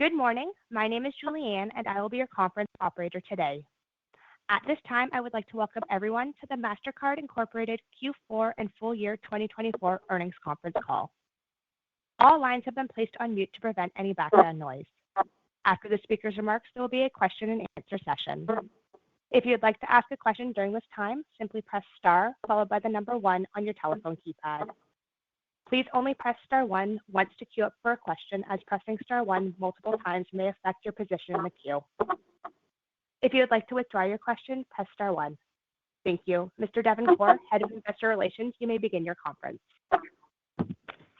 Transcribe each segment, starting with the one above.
Good morning. My name is Julianne, and I will be your conference operator today. At this time, I would like to welcome everyone to the Mastercard Incorporated Q4 and full year 2024 earnings conference call. All lines have been placed on mute to prevent any background noise. After the speaker's remarks, there will be a question-and-answer session. If you'd like to ask a question during this time, simply press star followed by the number one on your telephone keypad. Please only press star one once to queue up for a question, as pressing star one multiple times may affect your position in the queue. If you would like to withdraw your question, press star one. Thank you. Mr. Devin Corr, Head of Investor Relations, you may begin your conference.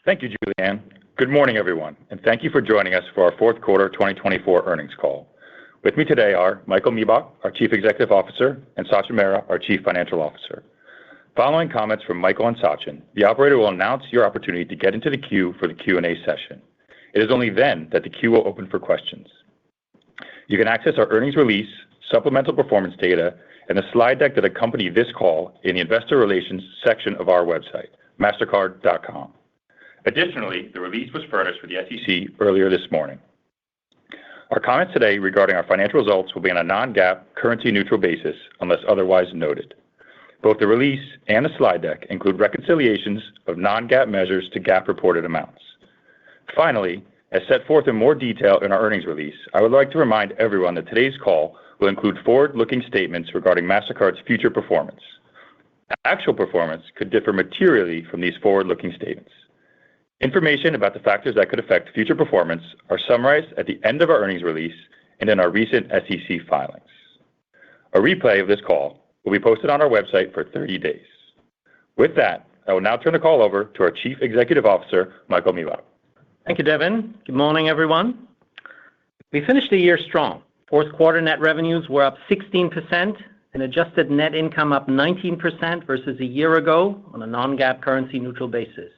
Thank you, Julianne. Good morning, everyone, and thank you for joining us for our fourth quarter 2024 earnings call. With me today are Michael Miebach, our Chief Executive Officer, and Sachin Mehra, our Chief Financial Officer. Following comments from Michael and Sachin, the operator will announce your opportunity to get into the queue for the Q&A session. It is only then that the queue will open for questions. You can access our earnings release, supplemental performance data, and the slide deck that accompany this call in the Investor Relations section of our website, mastercard.com. Additionally, the release was furnished with the SEC earlier this morning. Our comments today regarding our financial results will be on a non-GAAP, currency-neutral basis unless otherwise noted. Both the release and the slide deck include reconciliations of non-GAAP measures to GAAP-reported amounts. Finally, as set forth in more detail in our earnings release, I would like to remind everyone that today's call will include forward-looking statements regarding Mastercard's future performance. Actual performance could differ materially from these forward-looking statements. Information about the factors that could affect future performance are summarized at the end of our earnings release and in our recent SEC filings. A replay of this call will be posted on our website for 30 days. With that, I will now turn the call over to our Chief Executive Officer, Michael Miebach. Thank you, Devin. Good morning, everyone. We finished the year strong. Fourth quarter net revenues were up 16% and adjusted net income up 19% versus a year ago on a non-GAAP currency-neutral basis.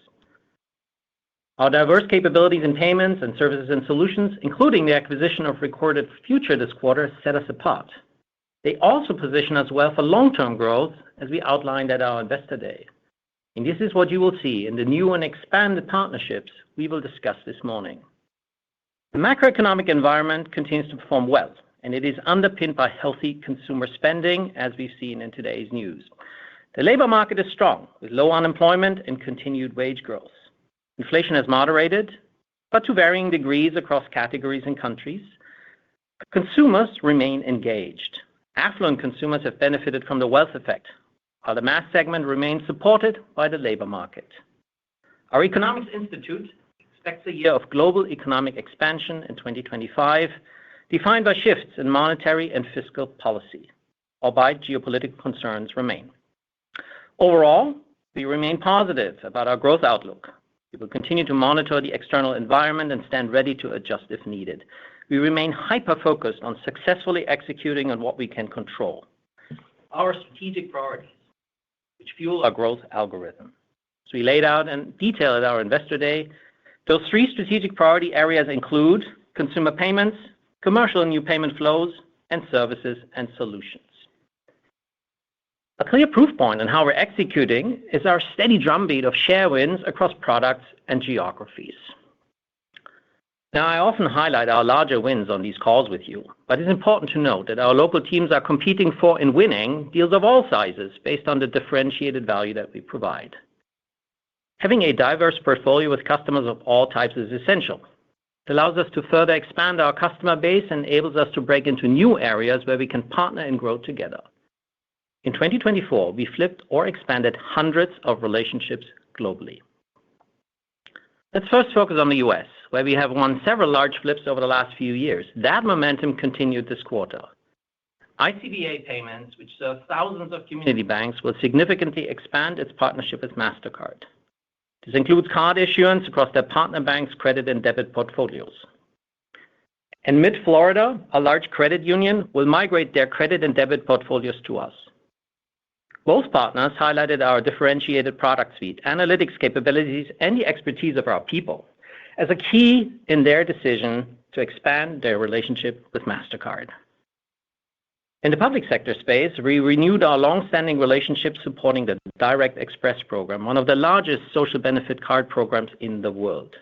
Our diverse capabilities in payments and services and solutions, including the acquisition of Recorded Future this quarter, set us apart. They also position us well for long-term growth, as we outlined at our Investor Day. And this is what you will see in the new and expanded partnerships we will discuss this morning. The macroeconomic environment continues to perform well, and it is underpinned by healthy consumer spending, as we've seen in today's news. The labor market is strong, with low unemployment and continued wage growth. Inflation has moderated, but to varying degrees across categories and countries. Consumers remain engaged. Affluent consumers have benefited from the wealth effect, while the mass segment remains supported by the labor market. Our Economics Institute expects a year of global economic expansion in 2025, defined by shifts in monetary and fiscal policy, albeit geopolitical concerns remain. Overall, we remain positive about our growth outlook. We will continue to monitor the external environment and stand ready to adjust if needed. We remain hyper-focused on successfully executing on what we can control. Our strategic priorities, which fuel our growth algorithm. As we laid out and detailed at our Investor Day, those three strategic priority areas include consumer payments, commercial and new payment flows, and services and solutions. A clear proof point on how we're executing is our steady drumbeat of share wins across products and geographies. Now, I often highlight our larger wins on these calls with you, but it's important to note that our local teams are competing for and winning deals of all sizes based on the differentiated value that we provide. Having a diverse portfolio with customers of all types is essential. It allows us to further expand our customer base and enables us to break into new areas where we can partner and grow together. In 2024, we flipped or expanded hundreds of relationships globally. Let's first focus on the U.S., where we have won several large flips over the last few years. That momentum continued this quarter. ICBA Payments, which serves thousands of community banks, will significantly expand its partnership with Mastercard. This includes card issuance across their partner banks' credit and debit portfolios. And Mid-Florida, a large credit union, will migrate their credit and debit portfolios to us. Both partners highlighted our differentiated product suite, analytics capabilities, and the expertise of our people as a key in their decision to expand their relationship with Mastercard. In the public sector space, we renewed our long-standing relationship supporting the Direct Express program, one of the largest social benefit card programs in the world.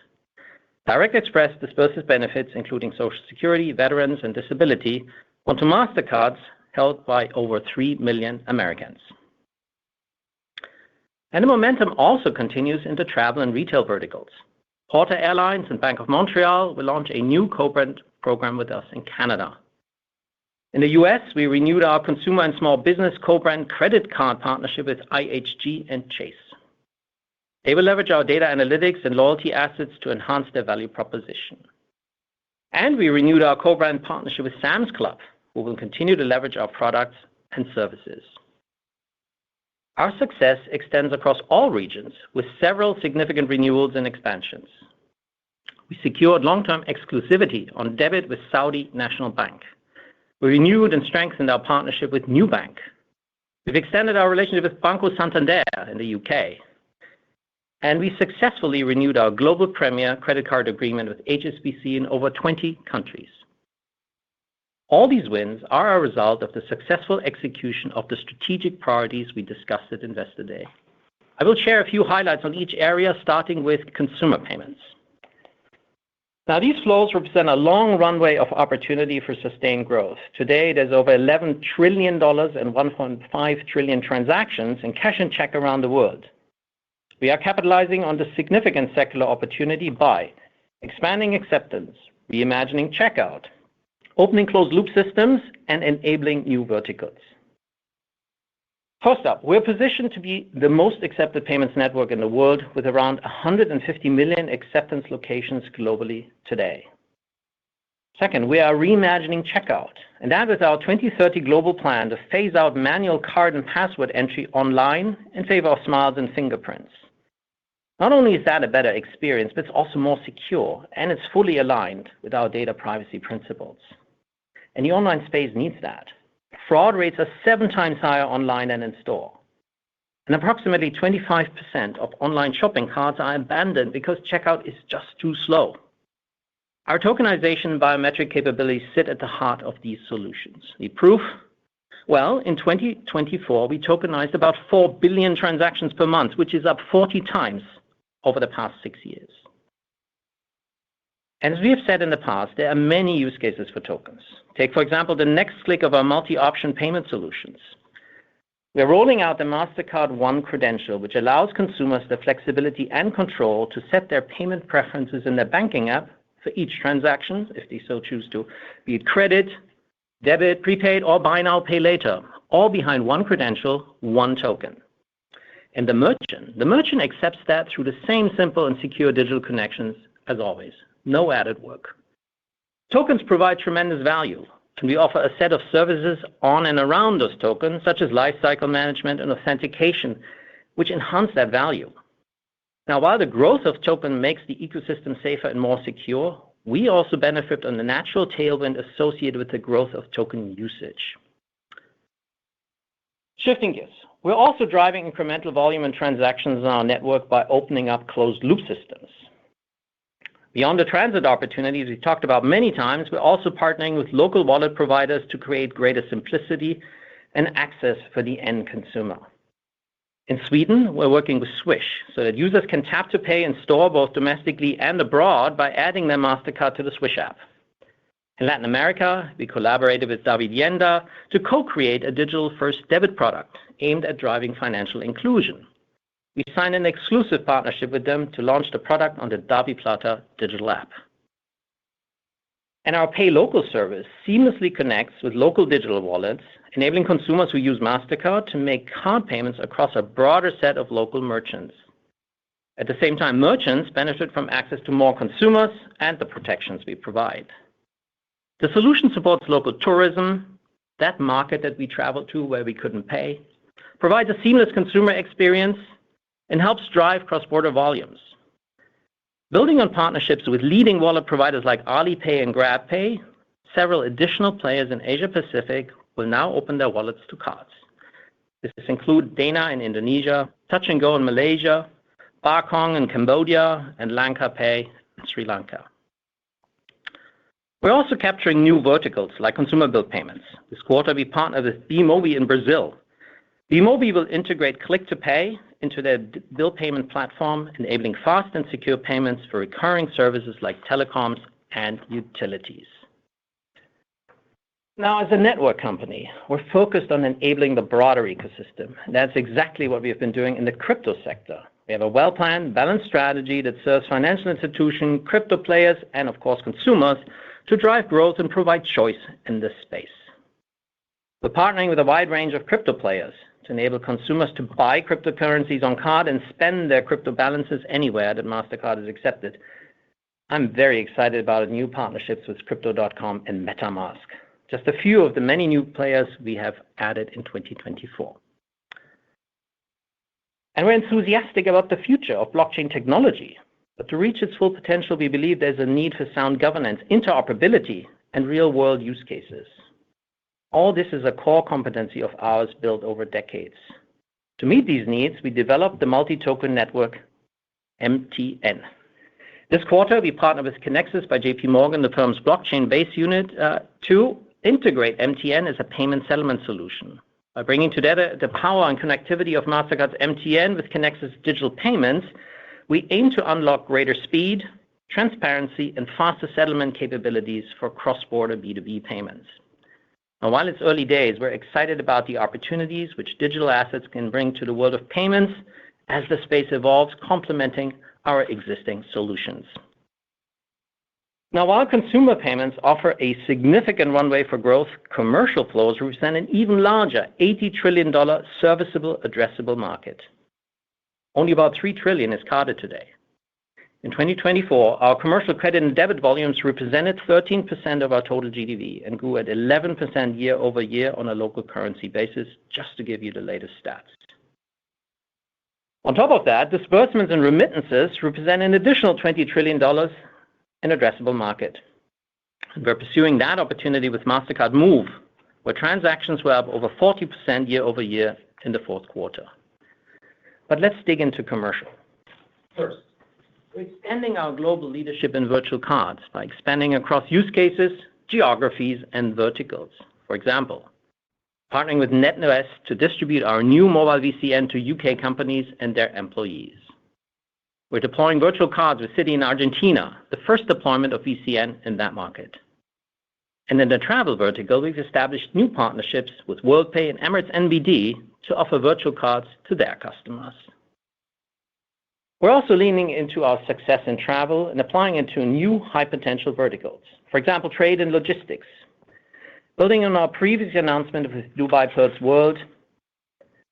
Direct Express disperses benefits, including Social Security, veterans, and disability, onto Mastercards held by over 3 million Americans. And the momentum also continues into travel and retail verticals. Porter Airlines and Bank of Montreal will launch a new co-brand program with us in Canada. In the US, we renewed our consumer and small business co-brand credit card partnership with IHG and Chase. They will leverage our data analytics and loyalty assets to enhance their value proposition. And we renewed our co-brand partnership with Sam's Club, who will continue to leverage our products and services. Our success extends across all regions with several significant renewals and expansions. We secured long-term exclusivity on debit with Saudi National Bank. We renewed and strengthened our partnership with Nubank. We've extended our relationship with Banco Santander in the UK. And we successfully renewed our global premier credit card agreement with HSBC in over 20 countries. All these wins are a result of the successful execution of the strategic priorities we discussed at Investor Day. I will share a few highlights on each area, starting with consumer payments. Now, these flows represent a long runway of opportunity for sustained growth. Today, there's over $11 trillion and 1.5 trillion transactions in cash and check around the world. We are capitalizing on the significant secular opportunity by expanding acceptance, reimagining checkout, opening closed-loop systems, and enabling new verticals. First up, we're positioned to be the most accepted payments network in the world with around 150 million acceptance locations globally today. Second, we are reimagining checkout, and that with our 2030 global plan to phase out manual card and password entry online in favor of smiles and fingerprints. Not only is that a better experience, but it's also more secure, and it's fully aligned with our data privacy principles. And the online space needs that. Fraud rates are 7 times higher online than in store. And approximately 25% of online shopping carts are abandoned because checkout is just too slow. Our tokenization and biometric capabilities sit at the heart of these solutions. The proof? Well, in 2024, we tokenized about 4 billion transactions per month, which is up 40 times over the past 6 years. And as we have said in the past, there are many use cases for tokens. Take, for example, the next click of our multi-option payment solutions. We're rolling out the Mastercard One credential, which allows consumers the flexibility and control to set their payment preferences in their banking app for each transaction, if they so choose to, be it credit, debit, prepaid, or buy now, pay later, all behind one credential, one token. And the merchant accepts that through the same simple and secure digital connections as always. No added work. Tokens provide tremendous value, and we offer a set of services on and around those tokens, such as lifecycle management and authentication, which enhance that value. Now, while the growth of token makes the ecosystem safer and more secure, we also benefit on the natural tailwind associated with the growth of token usage. Shifting gears, we're also driving incremental volume and transactions on our network by opening up closed-loop systems. Beyond the transit opportunities we talked about many times, we're also partnering with local wallet providers to create greater simplicity and access for the end consumer. In Sweden, we're working with Swish so that users can tap to pay in store both domestically and abroad by adding their Mastercard to the Swish app. In Latin America, we collaborated with Davivienda to co-create a digital-first debit product aimed at driving financial inclusion. We signed an exclusive partnership with them to launch the product on the DaviPlata digital app. And our Pay Local service seamlessly connects with local digital wallets, enabling consumers who use Mastercard to make card payments across a broader set of local merchants. At the same time, merchants benefit from access to more consumers and the protections we provide. The solution supports local tourism, that market that we traveled to where we couldn't pay, provides a seamless consumer experience, and helps drive cross-border volumes. Building on partnerships with leading wallet providers like Alipay and GrabPay, several additional players in Asia-Pacific will now open their wallets to cards. This includes Dana in Indonesia, Touch 'n Go in Malaysia, Barkong in Cambodia, and Lanka Pay in Sri Lanka. We're also capturing new verticals like consumer bill payments. This quarter, we partnered with Bemobi in Brazil. B-Mobi will integrate Click to Pay into their bill payment platform, enabling fast and secure payments for recurring services like telecoms and utilities. Now, as a network company, we're focused on enabling the broader ecosystem. That's exactly what we have been doing in the crypto sector. We have a well-planned, balanced strategy that serves financial institutions, crypto players, and of course consumers to drive growth and provide choice in this space. We're partnering with a wide range of crypto players to enable consumers to buy cryptocurrencies on card and spend their crypto balances anywhere that Mastercard is accepted. I'm very excited about new partnerships with Crypto.com and MetaMask. Just a few of the many new players we have added in 2024. And we're enthusiastic about the future of blockchain technology. But to reach its full potential, we believe there's a need for sound governance, interoperability, and real-world use cases. All this is a core competency of ours built over decades. To meet these needs, we developed the multi-token network, MTN. This quarter, we partnered with Kinexys by JP Morgan, the firm's blockchain-based unit, to integrate MTN as a payment settlement solution. By bringing together the power and connectivity of Mastercard's MTN with Kinexys digital payments, we aim to unlock greater speed, transparency, and faster settlement capabilities for cross-border B2B payments. Now, while it's early days, we're excited about the opportunities which digital assets can bring to the world of payments as the space evolves, complementing our existing solutions. Now, while consumer payments offer a significant runway for growth, commercial flows represent an even larger $80 trillion serviceable addressable market. Only about $3 trillion is carded today. In 2024, our commercial credit and debit volumes represented 13% of our total GDV and grew at 11% year over year on a local currency basis, just to give you the latest stats. On top of that, disbursements and remittances represent an additional $20 trillion in addressable market. We're pursuing that opportunity with Mastercard Move, where transactions were up over 40% year over year in the fourth quarter. But let's dig into commercial. First, we're extending our global leadership in virtual cards by expanding across use cases, geographies, and verticals. For example, partnering with NetOS to distribute our new mobile VCN to UK companies and their employees. We're deploying virtual cards with Citi in Argentina, the first deployment of VCN in that market. And in the travel vertical, we've established new partnerships with WorldPay and Emirates NBD to offer virtual cards to their customers. We're also leaning into our success in travel and applying it to new high-potential verticals. For example, trade and logistics. Building on our previous announcement with Dubai Pearls World,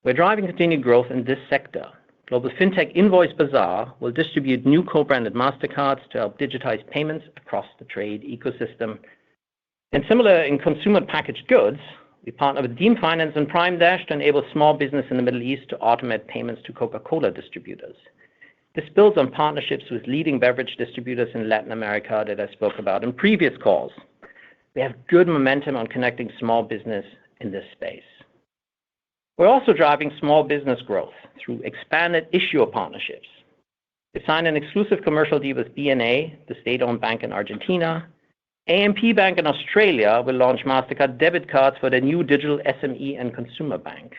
we're driving continued growth in this sector. Global fintech Invoice Bazaar will distribute new co-branded Mastercards to help digitize payments across the trade ecosystem. And similar in consumer packaged goods, we partner with Deem Finance and Prime Dash to enable small business in the Middle East to automate payments to Coca-Cola distributors. This builds on partnerships with leading beverage distributors in Latin America that I spoke about in previous calls. We have good momentum on connecting small business in this space. We're also driving small business growth through expanded issuer partnerships. We signed an exclusive commercial deal with BNA, the state-owned bank in Argentina. AMP Bank in Australia will launch Mastercard debit cards for their new digital SME and consumer bank.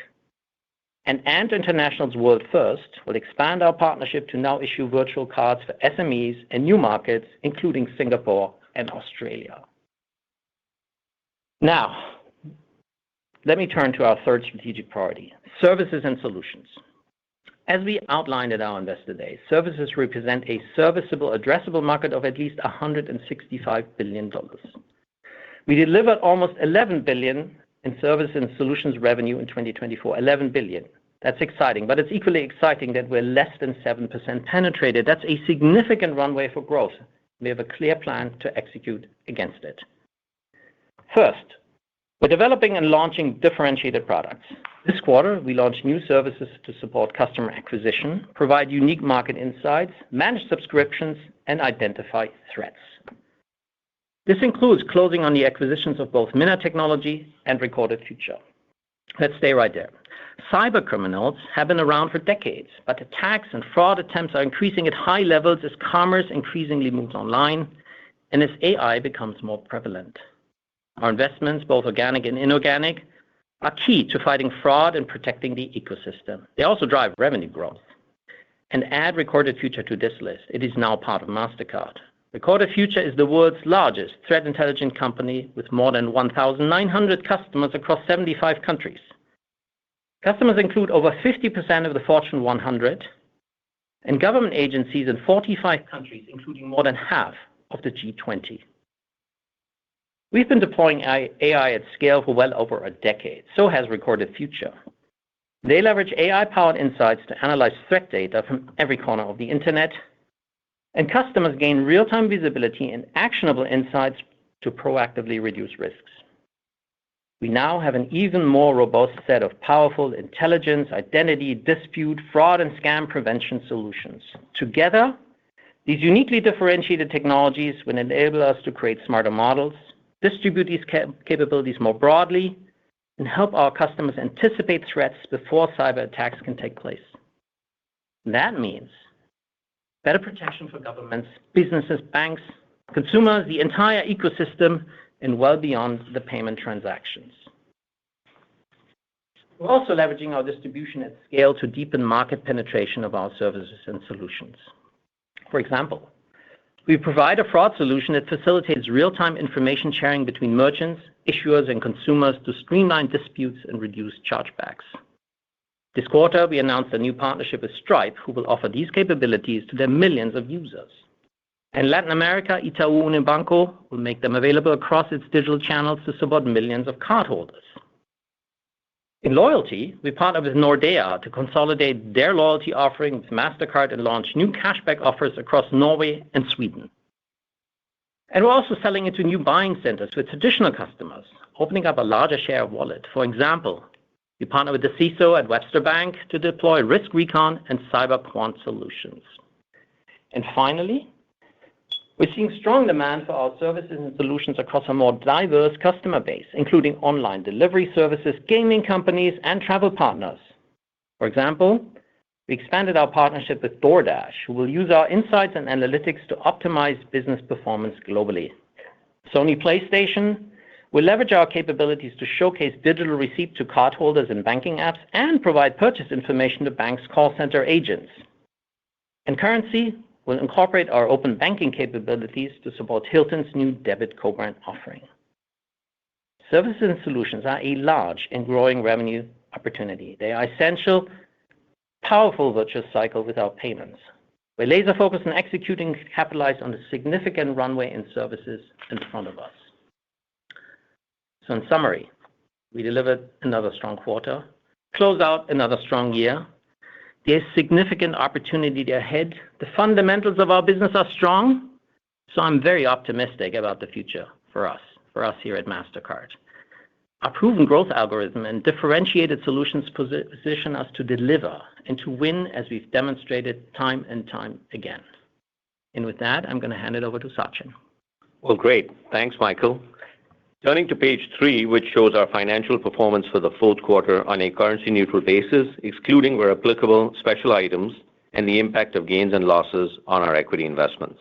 And Ant International's World First will expand our partnership to now issue virtual cards for SMEs and new markets, including Singapore and Australia. Now, let me turn to our third strategic priority, services and solutions. As we outlined at our Investor Day, services represent a serviceable addressable market of at least $165 billion. We delivered almost $11 billion in service and solutions revenue in 2024, $11 billion. That's exciting, but it's equally exciting that we're less than 7% penetrated. That's a significant runway for growth. We have a clear plan to execute against it. First, we're developing and launching differentiated products. This quarter, we launched new services to support customer acquisition, provide unique market insights, manage subscriptions, and identify threats. This includes closing on the acquisitions of both Minna Technology and Recorded Future. Let's stay right there. Cyber criminals have been around for decades, but attacks and fraud attempts are increasing at high levels as commerce increasingly moves online and as AI becomes more prevalent. Our investments, both organic and inorganic, are key to fighting fraud and protecting the ecosystem. They also drive revenue growth. And add Recorded Future to this list. It is now part of Mastercard. Recorded Future is the world's largest threat intelligence company with more than 1,900 customers across 75 countries. Customers include over 50% of the Fortune 100 and government agencies in 45 countries, including more than half of the G20. We've been deploying AI at scale for well over a decade. So has Recorded Future. They leverage AI-powered insights to analyze threat data from every corner of the internet, and customers gain real-time visibility and actionable insights to proactively reduce risks. We now have an even more robust set of powerful intelligence, identity, dispute, fraud, and scam prevention solutions. Together, these uniquely differentiated technologies will enable us to create smarter models, distribute these capabilities more broadly, and help our customers anticipate threats before cyber attacks can take place. That means better protection for governments, businesses, banks, consumers, the entire ecosystem, and well beyond the payment transactions. We're also leveraging our distribution at scale to deepen market penetration of our services and solutions. For example, we provide a fraud solution that facilitates real-time information sharing between merchants, issuers, and consumers to streamline disputes and reduce chargebacks. This quarter, we announced a new partnership with Stripe, who will offer these capabilities to their millions of users. In Latin America, Itaú Unibanco will make them available across its digital channels to support millions of cardholders. In loyalty, we partner with Nordea to consolidate their loyalty offering with Mastercard and launch new cashback offers across Norway and Sweden. And we're also selling into new buying centers with traditional customers, opening up a larger share of wallet. For example, we partner with the CISO at Webster Bank to deploy risk recon and cyber quant solutions. And finally, we're seeing strong demand for our services and solutions across a more diverse customer base, including online delivery services, gaming companies, and travel partners. For example, we expanded our partnership with DoorDash, who will use our insights and analytics to optimize business performance globally. Sony PlayStation will leverage our capabilities to showcase digital receipt to cardholders in banking apps and provide purchase information to banks' call center agents. And Currency will incorporate our open banking capabilities to support Hilton's new debit co-brand offering. Services and solutions are a large and growing revenue opportunity. They are essential, powerful virtuous cycle with our payments. We're laser focused on executing to capitalize on the significant runway in services in front of us. So in summary, we delivered another strong quarter, closed out another strong year. There's significant opportunity ahead. The fundamentals of our business are strong, so I'm very optimistic about the future for us here at Mastercard. Our proven growth algorithm and differentiated solutions position us to deliver and to win, as we've demonstrated time and time again. And with that, I'm going to hand it over to Sachin. Well, great. Thanks, Michael. Turning to page 3, which shows our financial performance for the fourth quarter on a currency-neutral basis, excluding where applicable special items and the impact of gains and losses on our equity investments.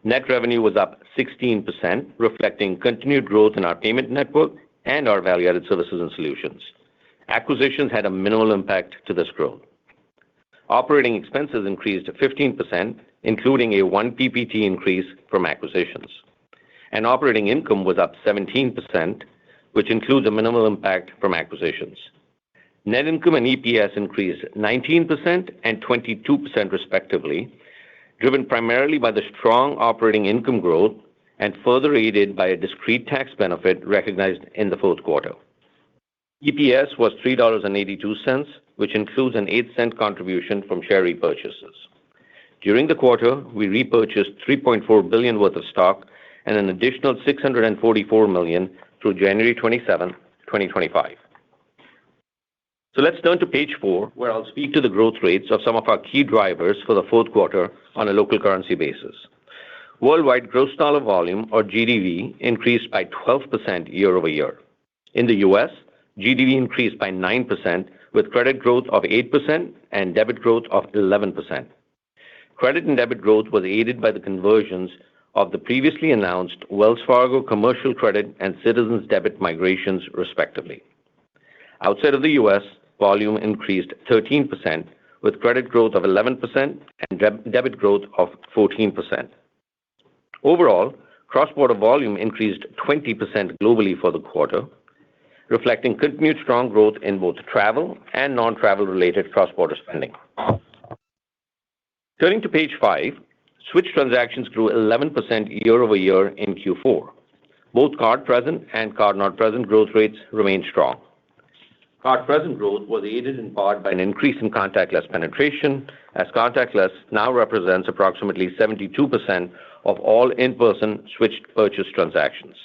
Net revenue was up 16%, reflecting continued growth in our payment network and our value-added services and solutions. Acquisitions had a minimal impact to this growth. Operating expenses increased 15%, including a 1 PPT increase from acquisitions. And operating income was up 17%, which includes a minimal impact from acquisitions. Net income and EPS increased 19% and 22% respectively, driven primarily by the strong operating income growth and further aided by a discrete tax benefit recognized in the fourth quarter. EPS was $3.82, which includes an 8-cent contribution from share repurchases. During the quarter, we repurchased $3.4 billion worth of stock and an additional $644 million through January 27, 2025. So let's turn to page 4, where I'll speak to the growth rates of some of our key drivers for the fourth quarter on a local currency basis. Worldwide gross dollar volume, or GDV, increased by 12% year over year. In the U.S., GDV increased by 9%, with credit growth of 8% and debit growth of 11%. Credit and debit growth was aided by the conversions of the previously announced Wells Fargo commercial credit and Citizens debit migrations, respectively. Outside of the U.S., volume increased 13%, with credit growth of 11% and debit growth of 14%. Overall, cross-border volume increased 20% globally for the quarter, reflecting continued strong growth in both travel and non-travel related cross-border spending. Turning to page 5, switch transactions grew 11% year-over-year in Q4. Both card-present and card-not-present growth rates remained strong. Card-present growth was aided in part by an increase in contactless penetration, as contactless now represents approximately 72% of all in-person switched purchase transactions.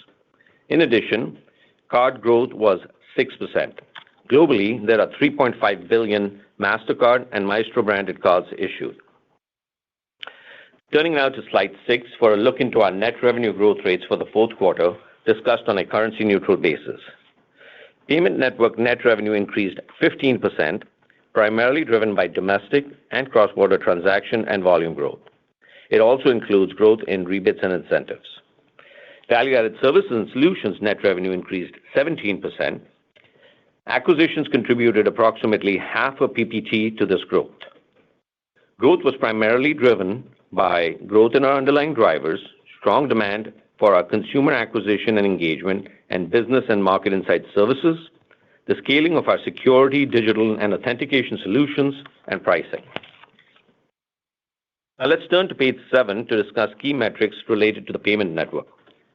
In addition, card growth was 6%. Globally, there are 3.5 billion Mastercard and Maestro branded cards issued. Turning now to slide 6 for a look into our net revenue growth rates for the fourth quarter, discussed on a currency-neutral basis. Payment network net revenue increased 15%, primarily driven by domestic and cross-border transaction and volume growth. It also includes growth in rebates and incentives. Value-added services and solutions net revenue increased 17%. Acquisitions contributed approximately half a PPT to this growth. Growth was primarily driven by growth in our underlying drivers, strong demand for our consumer acquisition and engagement, and business and market insight services, the scaling of our security, digital, and authentication solutions, and pricing. Now let's turn to page 7 to discuss key metrics related to the payment network.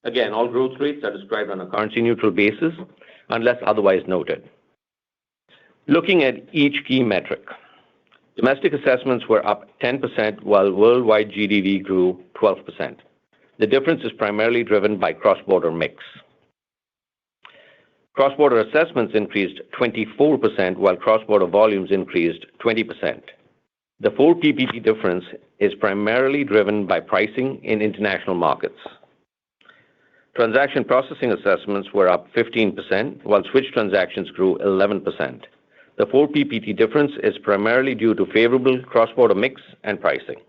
Again, all growth rates are described on a currency-neutral basis unless otherwise noted. Looking at each key metric, domestic assessments were up 10% while worldwide GDV grew 12%. The difference is primarily driven by cross-border mix. Cross-border assessments increased 24% while cross-border volumes increased 20%. The 4 PPT difference is primarily driven by pricing in international markets. Transaction processing assessments were up 15% while switch transactions grew 11%. The 4 PPT difference is primarily due to favorable cross-border mix and pricing.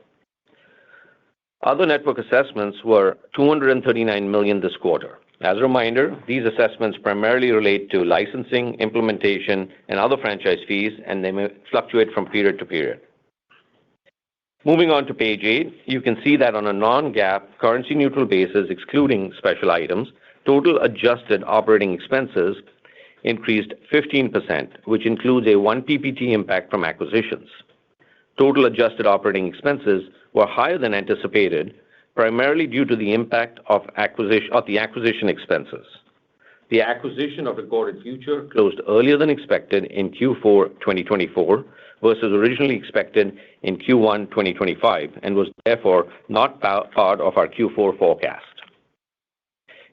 Other network assessments were $239 million this quarter. As a reminder, these assessments primarily relate to licensing, implementation, and other franchise fees, and they may fluctuate from period to period. Moving on to page 8, you can see that on a non-GAAP, currency-neutral basis, excluding special items, total adjusted operating expenses increased 15%, which includes a 1 PPT impact from acquisitions. Total adjusted operating expenses were higher than anticipated, primarily due to the impact of the acquisition expenses. The acquisition of Recorded Future closed earlier than expected in Q4 2024 versus originally expected in Q1 2025 and was therefore not part of our Q4 forecast.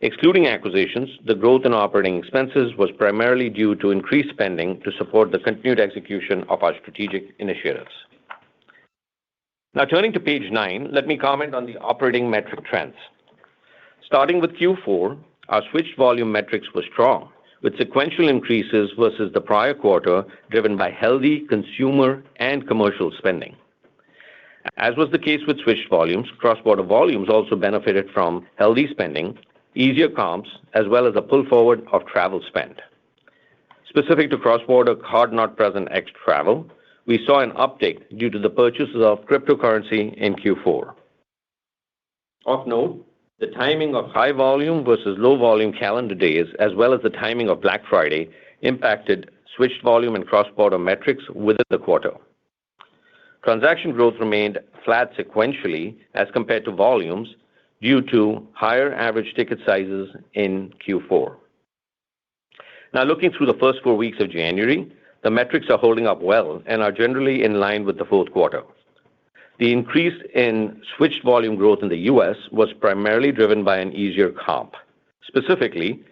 Excluding acquisitions, the growth in operating expenses was primarily due to increased spending to support the continued execution of our strategic initiatives. Now turning to page 9, let me comment on the operating metric trends. Starting with Q4, our switched volume metrics were strong, with sequential increases versus the prior quarter driven by healthy consumer and commercial spending. As was the case with switched volumes, cross-border volumes also benefited from healthy spending, easier comps, as well as a pull forward of travel spend. Specific to cross-border card-not-present ex-travel, we saw an uptick due to the purchases of cryptocurrency in Q4. Of note, the timing of high volume versus low volume calendar days, as well as the timing of Black Friday, impacted switched volume and cross-border metrics within the quarter. Transaction growth remained flat sequentially as compared to volumes due to higher average ticket sizes in Q4. Now looking through the first 4 weeks of January, the metrics are holding up well and are generally in line with the fourth quarter. The increase in switched volume growth in the U.S. was primarily driven by an easier comp. Specifically,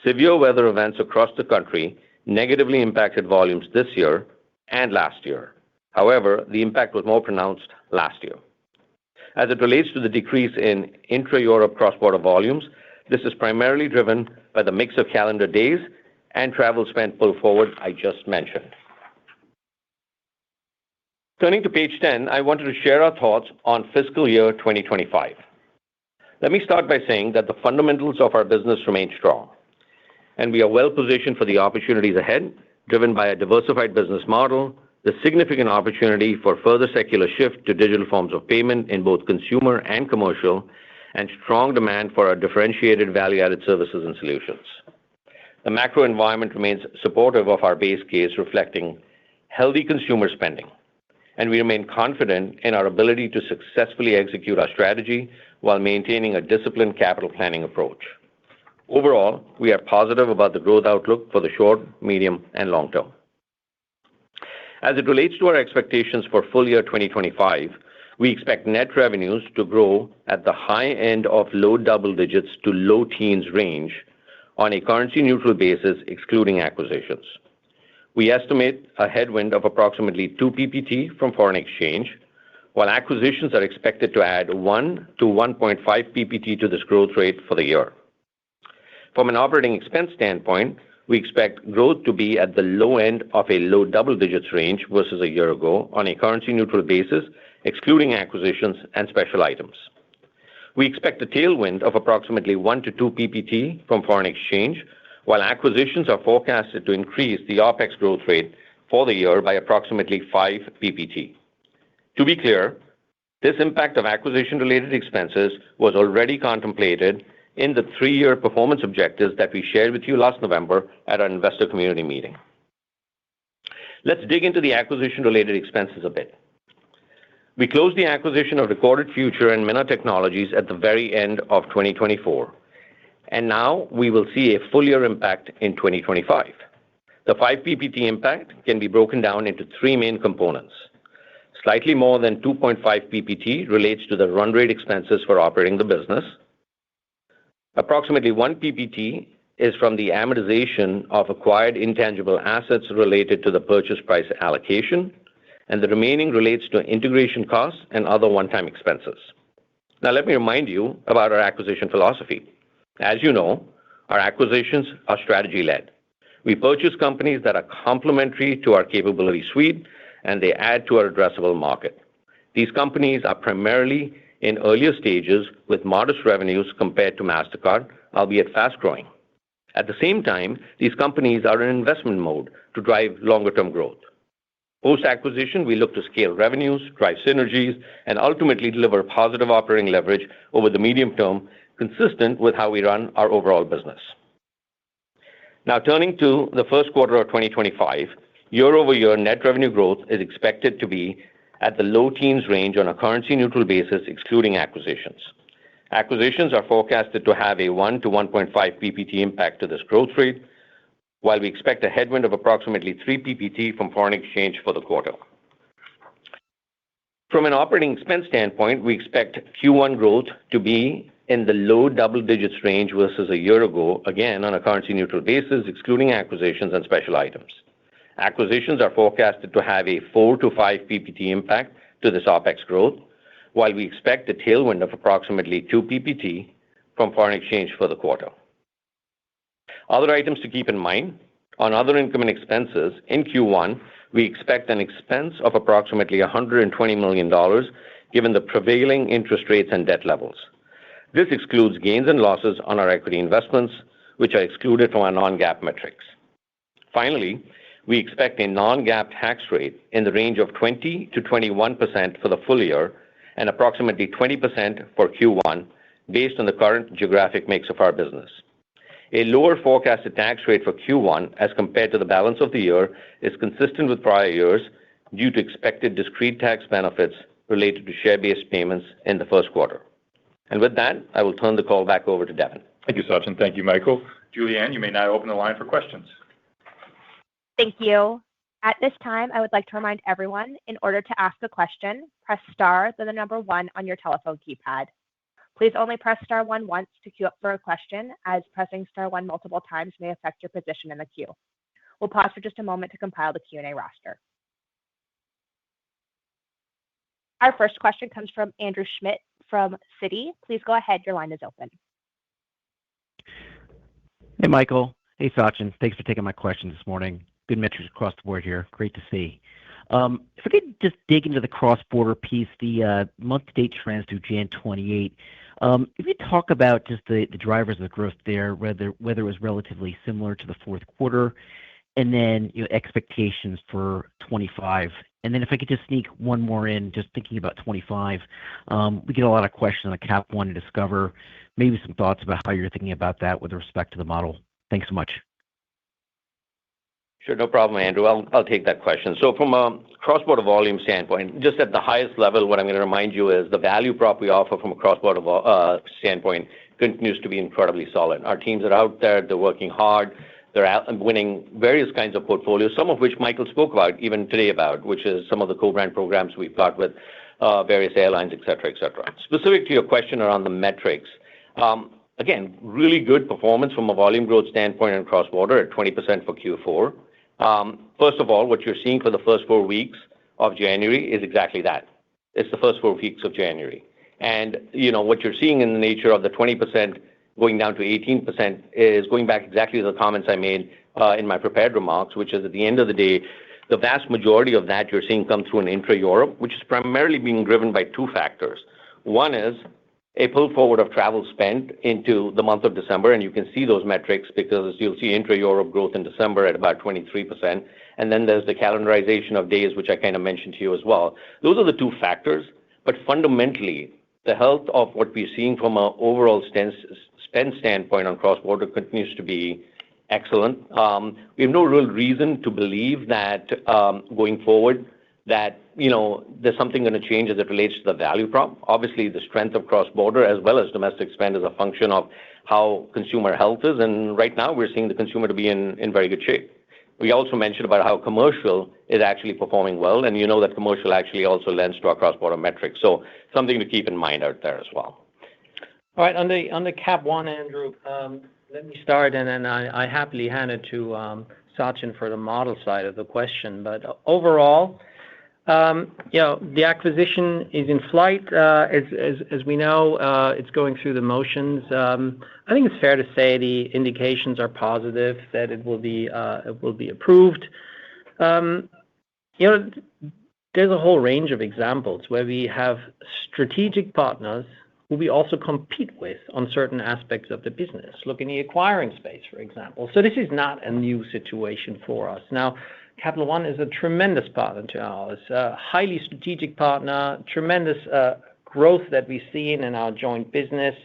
severe weather events across the country negatively impacted volumes this year and last year. However, the impact was more pronounced last year. As it relates to the decrease in intra-Europe cross-border volumes, this is primarily driven by the mix of calendar days and travel spend pull forward I just mentioned. Turning to page 10, I wanted to share our thoughts on fiscal year 2025. Let me start by saying that the fundamentals of our business remain strong, and we are well positioned for the opportunities ahead driven by a diversified business model, the significant opportunity for further secular shift to digital forms of payment in both consumer and commercial, and strong demand for our differentiated value-added services and solutions. The macro environment remains supportive of our base case, reflecting healthy consumer spending, and we remain confident in our ability to successfully execute our strategy while maintaining a disciplined capital planning approach. Overall, we are positive about the growth outlook for the short, medium, and long term. As it relates to our expectations for full year 2025, we expect net revenues to grow at the high end of low double digits to low teens range on a currency-neutral basis, excluding acquisitions. We estimate a headwind of approximately 2 PPT from foreign exchange, while acquisitions are expected to add 1 to 1.5 PPT to this growth rate for the year. From an operating expense standpoint, we expect growth to be at the low end of a low double digits range versus a year ago on a currency-neutral basis, excluding acquisitions and special items. We expect a tailwind of approximately 1 to 2 PPT from foreign exchange, while acquisitions are forecasted to increase the OpEx growth rate for the year by approximately 5 PPT. To be clear, this impact of acquisition-related expenses was already contemplated in the 3-year performance objectives that we shared with you last November at our investor community meeting. Let's dig into the acquisition-related expenses a bit. We closed the acquisition of Recorded Future and Minna Technologies at the very end of 2024, and now we will see a full year impact in 2025. The 5 PPT impact can be broken down into 3 main components. Slightly more than 2.5 PPT relates to the run rate expenses for operating the business. Approximately 1 PPT is from the amortization of acquired intangible assets related to the purchase price allocation, and the remaining relates to integration costs and other one-time expenses. Now, let me remind you about our acquisition philosophy. As you know, our acquisitions are strategy-led. We purchase companies that are complementary to our capability suite, and they add to our addressable market. These companies are primarily in earlier stages with modest revenues compared to Mastercard, albeit fast-growing. At the same time, these companies are in investment mode to drive longer-term growth. Post-acquisition, we look to scale revenues, drive synergies, and ultimately deliver positive operating leverage over the medium term, consistent with how we run our overall business. Now, turning to the first quarter of 2025, year-over-year net revenue growth is expected to be at the low teens range on a currency-neutral basis, excluding acquisitions. Acquisitions are forecasted to have a 1 to 1.5 PPT impact to this growth rate, while we expect a headwind of approximately 3 PPT from foreign exchange for the quarter. From an operating expense standpoint, we expect Q1 growth to be in the low double digits range versus a year ago, again on a currency-neutral basis, excluding acquisitions and special items. Acquisitions are forecasted to have a 4 to 5 PPT impact to this OpEx growth, while we expect a tailwind of approximately 2 PPT from foreign exchange for the quarter. Other items to keep in mind: on other income and expenses, in Q1, we expect an expense of approximately $120 million, given the prevailing interest rates and debt levels. This excludes gains and losses on our equity investments, which are excluded from our non-GAAP metrics. Finally, we expect a non-GAAP tax rate in the range of 20 to 21% for the full year and approximately 20% for Q1, based on the current geographic mix of our business. A lower forecasted tax rate for Q1 as compared to the balance of the year is consistent with prior years due to expected discrete tax benefits related to share-based payments in the first quarter. And with that, I will turn the call back over to Devin. Thank you, Sachin. Thank you, Michael. Julianne, you may now open the line for questions. Thank you. At this time, I would like to remind everyone, in order to ask a question, press star, then the number 1 on your telephone keypad. Please only press star 1 once to queue up for a question, as pressing star 1 multiple times may affect your position in the queue. We'll pause for just a moment to compile the Q&A roster. Our first question comes from Andrew Schmidt from Citi. Please go ahead. Your line is open. Hey, Michael. Hey, Sachin. Thanks for taking my question this morning. Good metrics across the board here. Great to see. If we could just dig into the cross-border piece, the month-to-date trends through Jan 28. If you talk about just the drivers of the growth there, whether it was relatively similar to the fourth quarter, and then expectations for 25. And then if I could just sneak one more in, just thinking about 25, we get a lot of questions on the Cap One and Discover. Maybe some thoughts about how you're thinking about that with respect to the model. Thanks so much. Sure, no problem, Andrew. I'll take that question. So from a cross-border volume standpoint, just at the highest level, what I'm going to remind you is the value prop we offer from a cross-border standpoint continues to be incredibly solid. Our teams are out there. They're working hard. They're out and winning various kinds of portfolios, some of which Michael spoke about even today about, which is some of the co-brand programs we've got with various airlines, et cetera, et cetera. Specific to your question around the metrics, again, really good performance from a volume growth standpoint and cross-border at 20% for Q4. First of all, what you're seeing for the first 4 weeks of January is exactly that. It's the first 4 weeks of January. And, what you're seeing in the nature of the 20% going down to 18% is going back exactly to the comments I made in my prepared remarks, which is at the end of the day, the vast majority of that you're seeing come through in intra-Europe, which is primarily being driven by two factors. One is a pull forward of travel spend into the month of December, and you can see those metrics because you'll see intra-Europe growth in December at about 23%, and then there's the calendarization of days, which I kind of mentioned to you as well. Those are the two factors, but fundamentally, the health of what we're seeing from an overall spend standpoint on cross-border continues to be excellent. We have no real reason to believe that going forward that there's something going to change as it relates to the value prop. Obviously, the strength of cross-border as well as domestic spend is a function of how consumer health is, and right now we're seeing the consumer to be in very good shape. We also mentioned about how commercial is actually performing well, and that commercial actually also lends to our cross-border metrics. So something to keep in mind out there as well. All right, on the Cap One, Andrew, let me start, and then I happily hand it to Sachin for the model side of the question. But overall, the acquisition is in flight. As we know, it's going through the motions. I think it's fair to say the indications are positive that it will be approved. There's a whole range of examples where we have strategic partners who we also compete with on certain aspects of the business. Look in the acquiring space, for example. So this is not a new situation for us. Now, Capital One is a tremendous partner to ours, a highly strategic partner, tremendous growth that we've seen in our joint business.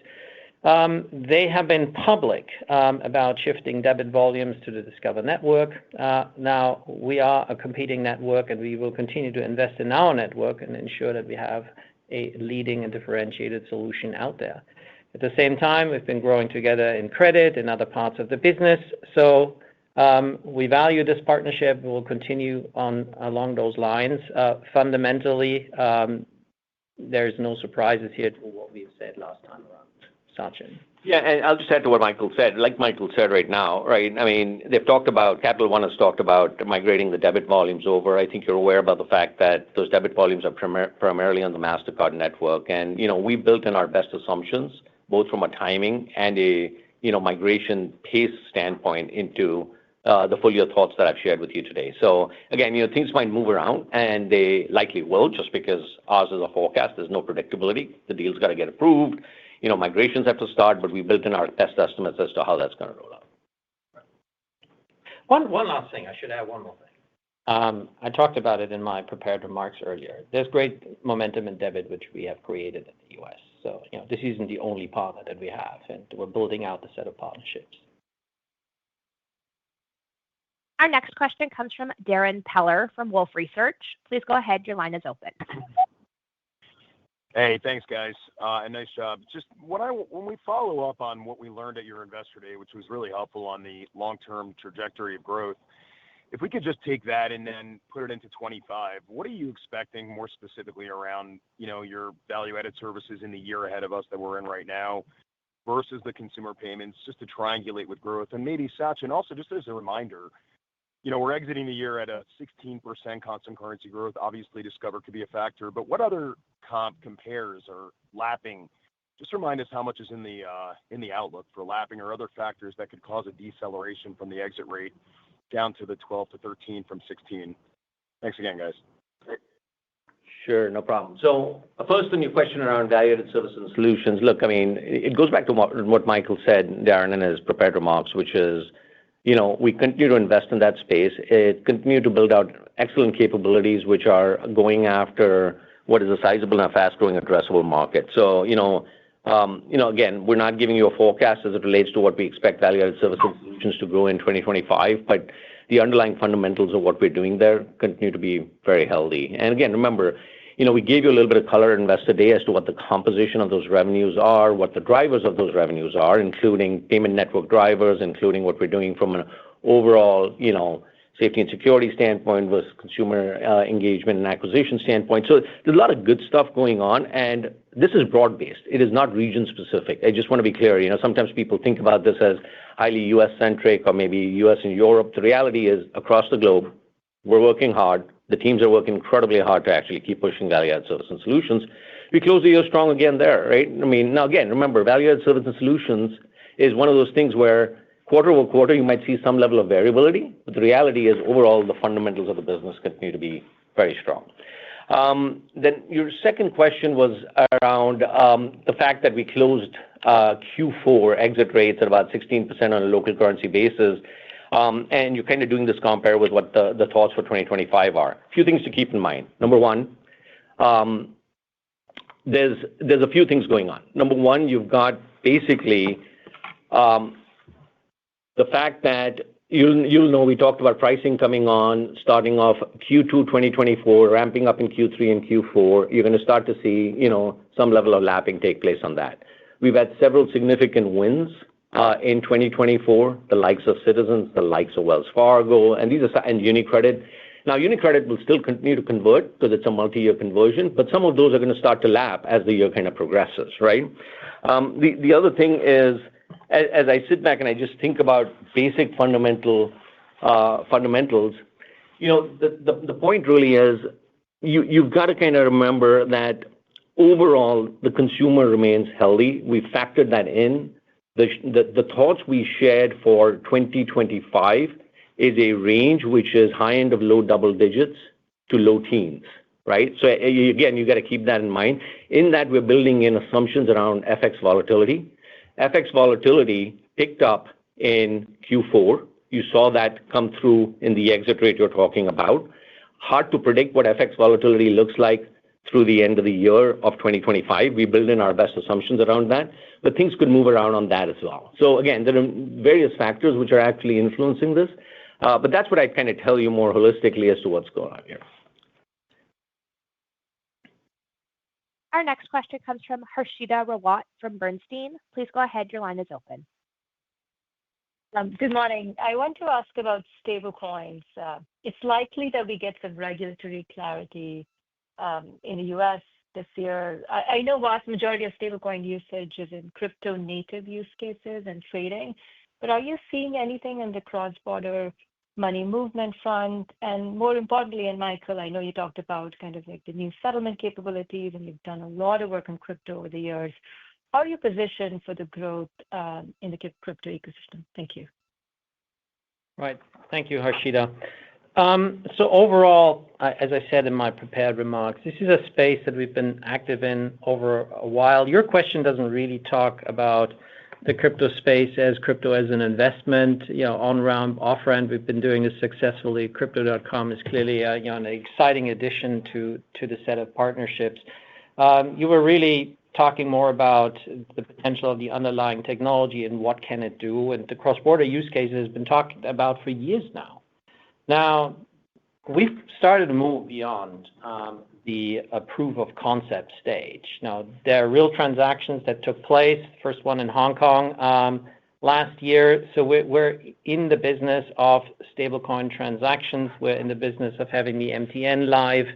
They have been public about shifting debit volumes to the Discover network. Now, we are a competing network, and we will continue to invest in our network and ensure that we have a leading and differentiated solution out there. At the same time, we've been growing together in credit and other parts of the business. So we value this partnership. We'll continue along those lines. Fundamentally, there's no surprises here to what we've said last time around. Sachin. Yeah, and I'll just add to what Michael said. Like Michael said right now, right? I mean, Capital One has talked about migrating the debit volumes over. I think you're aware about the fact that those debit volumes are primarily on the Mastercard network. And, we built in our best assumptions, both from a timing and a, migration pace standpoint into the full year thoughts that I've shared with you today. So again, things might move around, and they likely will, just because ours is a forecast. There's no predictability. The deal's got to get approved. Migrations have to start, but we built in our best estimates as to how that's going to roll out. One last thing. I should add one more thing. I talked about it in my prepared remarks earlier. There's great momentum in debit, which we have created in the U.S. So, this isn't the only partner that we have, and we're building out the set of partnerships. Our next question comes from Darrin Peller from Wolfe Research. Please go ahead. Your line is open. Hey, thanks, guys. And nice job. Just when we follow up on what we learned at your Investor Day, which was really helpful on the long-term trajectory of growth, if we could just take that and then put it into 25, what are you expecting more specifically around, your value-added services in the year ahead of us that we're in right now versus the consumer payments, just to triangulate with growth? And maybe, Sachin, also just as a reminder, we're exiting the year at a 16% constant currency growth. Obviously, Discover could be a factor, but what other comp compares or lapping? Just remind us how much is in the outlook for lapping or other factors that could cause a deceleration from the exit rate down to the 12 to 13 from 16. Thanks again, guys. Sure, no problem. So first, on your question around value-added services and solutions, look, I mean, it goes back to what Michael said, Darren, in his prepared remarks, which is, we continue to invest in that space. It continue to build out excellent capabilities, which are going after what is a sizable and fast-growing addressable market. So, again, we're not giving you a forecast as it relates to what we expect value-added services and solutions to grow in 2025, but the underlying fundamentals of what we're doing there continue to be very healthy. And again, remember, we gave you a little bit of color at Investor Day as to what the composition of those revenues are, what the drivers of those revenues are, including payment network drivers, including what we're doing from an overall, safety and security standpoint versus consumer engagement and acquisition standpoint. So there's a lot of good stuff going on, and this is broad-based. It is not region-specific. I just want to be clear. Sometimes people think about this as highly U.S.-centric or maybe U.S. and Europe. The reality is, across the globe, we're working hard. The teams are working incredibly hard to actually keep pushing value-added services and solutions. We close the year strong again there, right? Now, again, remember, value-added services and solutions is one of those things where quarter over quarter, you might see some level of variability, but the reality is overall the fundamentals of the business continue to be very strong. Then your second question was around the fact that we closed Q4 exit rates at about 16% on a local currency basis, and you're kind of doing this compare with what the thoughts for 2025 are. A few things to keep in mind. Number one, there's a few things going on. Number one, you've got basically the fact that you'll know we talked about pricing coming on, starting off Q2 2024, ramping up in Q3 and Q4. You're going to start to see some level of lapping take place on that. We've had several significant wins in 2024, the likes of Citizens, the likes of Wells Fargo, and UniCredit. Now, UniCredit will still continue to convert because it's a multi-year conversion, but some of those are going to start to lap as the year kind of progresses, right? The other thing is, as I sit back and I just think about basic fundamentals, the point really is you've got to kind of remember that overall the consumer remains healthy. We factored that in. The thoughts we shared for 2025 is a range which is high end of low double digits to low teens, right? So again, you got to keep that in mind. In that, we're building in assumptions around FX volatility. FX volatility picked up in Q4. You saw that come through in the exit rate you're talking about. Hard to predict what FX volatility looks like through the end of the year of 2025. We build in our best assumptions around that, but things could move around on that as well. So again, there are various factors which are actually influencing this, but that's what I kind of tell you more holistically as to what's going on here. Our next question comes from Harshita Rawat from Bernstein. Please go ahead. Your line is open. Good morning. I want to ask about stablecoins. It's likely that we get some regulatory clarity in the U.S. this year. I know vast majority of stablecoin usage is in crypto-native use cases and trading, but are you seeing anything in the cross-border money movement front? And more importantly, and Michael, I know you talked about kind of like the new settlement capabilities, and you've done a lot of work on crypto over the years. How are you positioned for the growth in the crypto ecosystem? Thank you. Right. Thank you, Harshita. So overall, as I said in my prepared remarks, this is a space that we've been active in over a while. Your question doesn't really talk about the crypto space as crypto as an investment, on-ramp, off-ramp. We've been doing this successfully. Crypto.com is clearly an exciting addition to the set of partnerships. You were really talking more about the potential of the underlying technology and what can it do, and the cross-border use case has been talked about for years now. Now, we've started to move beyond the proof of concept stage. Now, there are real transactions that took place, first one in Hong Kong last year. So we're in the business of stablecoin transactions. We're in the business of having the MTN live.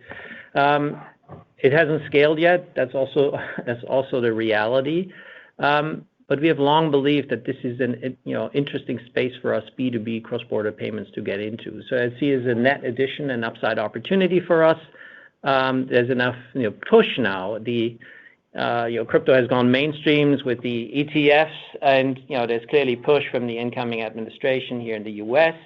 It hasn't scaled yet. That's also the reality. But we have long believed that this is an interesting space for us, B2B cross-border payments, to get into. So I see it as a net addition and upside opportunity for us. There's enough push now. The crypto has gone mainstreams with the ETFs, and there's clearly push from the incoming administration here in the U.S.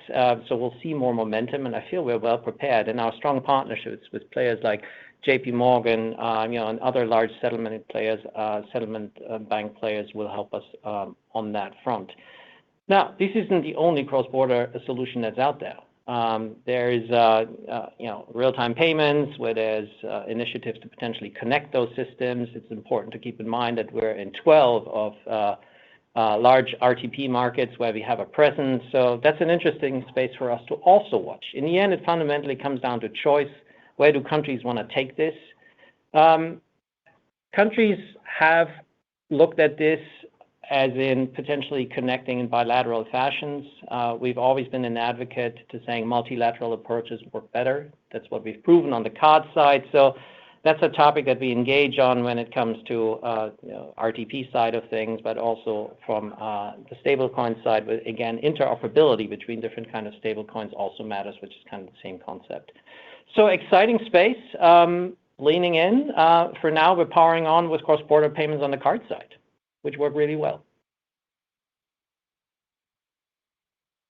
So we'll see more momentum, and I feel we're well prepared. And our strong partnerships with players like J.P. Morgan, and other large settlement players, settlement bank players will help us on that front. Now, this isn't the only cross-border solution that's out there. There is, real-time payments where there's initiatives to potentially connect those systems. It's important to keep in mind that we're in 12 of large RTP markets where we have a presence. So that's an interesting space for us to also watch. In the end, it fundamentally comes down to choice. Where do countries want to take this? Countries have looked at this as in potentially connecting in bilateral fashions. We've always been an advocate to saying multilateral approaches work better. That's what we've proven on the card side. So that's a topic that we engage on when it comes to RTP side of things, but also from the stablecoin side. But again, interoperability between different kind of stablecoins also matters, which is kind of the same concept. So exciting space. Leaning in. For now, we're powering on with cross-border payments on the card side, which work really well.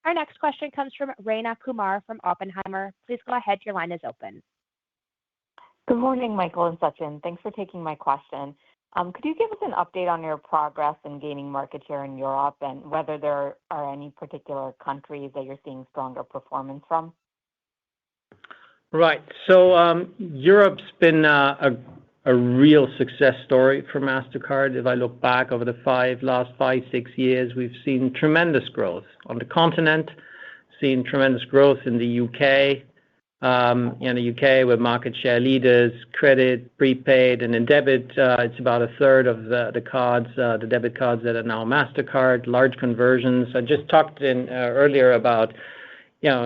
Our next question comes from Rayna Kumar from Oppenheimer. Please go ahead. Your line is open. Good morning, Michael and Sachin. Thanks for taking my question. Could you give us an update on your progress in gaining market share in Europe and whether there are any particular countries that you're seeing stronger performance from? Right. So Europe's been a real success story for Mastercard. If I look back over the last 5-6 years, we've seen tremendous growth on the continent, seen tremendous growth in the UK. In the UK, we're market share leaders, credit, prepaid, and in debit, it's about a third of the cards, the debit cards that are now Mastercard, large conversions. I just talked earlier about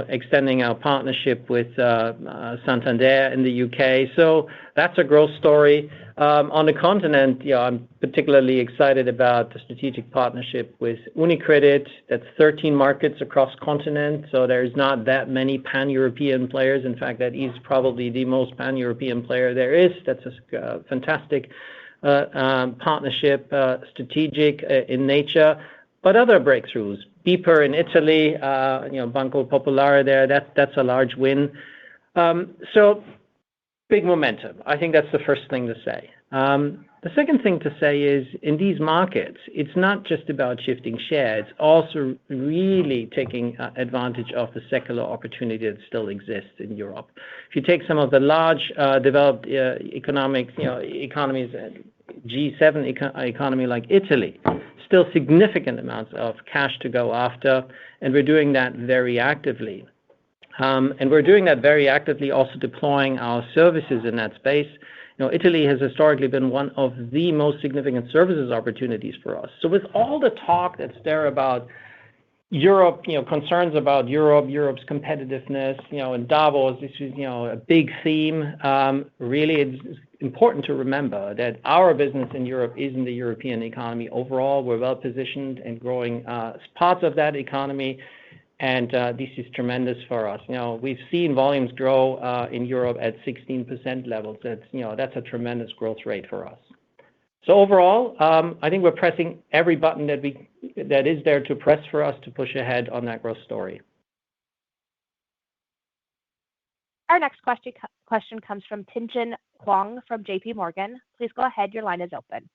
extending our partnership with Santander in the UK. So that's a growth story. On the continent, I'm particularly excited about the strategic partnership with UniCredit. That's 13 markets across continent. So there's not that many pan-European players. In fact, that is probably the most pan-European player there is. That's a fantastic partnership, strategic in nature. But other breakthroughs, BPER in Italy, Banco Popolare there, that's a large win. So big momentum. I think that's the first thing to say. The second thing to say is in these markets, it's not just about shifting share. It's also really taking advantage of the secular opportunity that still exists in Europe. If you take some of the large developed economies, G7 economy like Italy, still significant amounts of cash to go after, and we're doing that very actively. And we're doing that very actively, also deploying our services in that space. Italy has historically been one of the most significant services opportunities for us. So with all the talk that's there about Europe, concerns about Europe's competitiveness, in Davos, this is, a big theme. Really, it's important to remember that our business in Europe is in the European economy overall. We're well positioned and growing parts of that economy. And this is tremendous for us. We've seen volumes grow in Europe at 16% levels. That's a tremendous growth rate for us. So overall, I think we're pressing every button that is there to press for us to push ahead on that growth story. Our next question comes from Tien-Tsin Huang from JP Morgan. Please go ahead. Your line is open.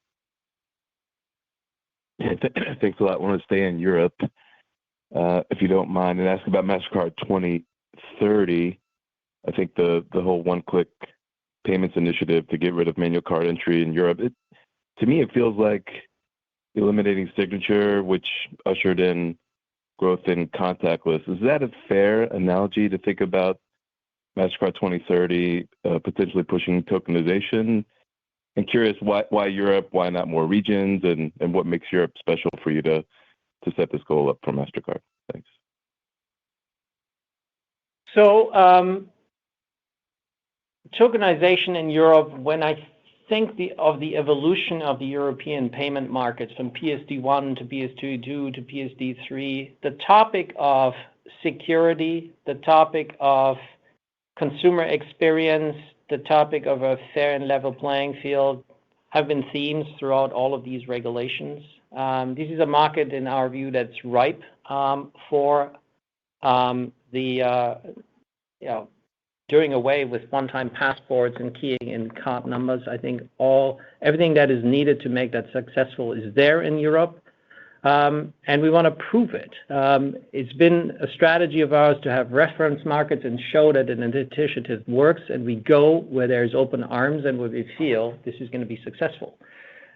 Yeah, thanks a lot. I want to stay in Europe, if you don't mind, and ask about Mastercard 2030. I think the whole one-click payments initiative to get rid of manual card entry in Europe, to me, it feels like eliminating signature, which ushered in growth in contactless. Is that a fair analogy to think about Mastercard 2030 potentially pushing tokenization? I'm curious why Europe, why not more regions, and what makes Europe special for you to set this goal up for Mastercard? Thanks. So tokenization in Europe, when I think of the evolution of the European payment markets from PSD1 to PSD2 to PSD3, the topic of security, the topic of consumer experience, the topic of a fair and level playing field have been themes throughout all of these regulations. This is a market, in our view, that's ripe for doing away with one-time passports and keying in card numbers. I think everything that is needed to make that successful is there in Europe. and we want to prove it. It's been a strategy of ours to have reference markets and show that an initiative works, and we go where there's open arms and where we feel this is going to be successful.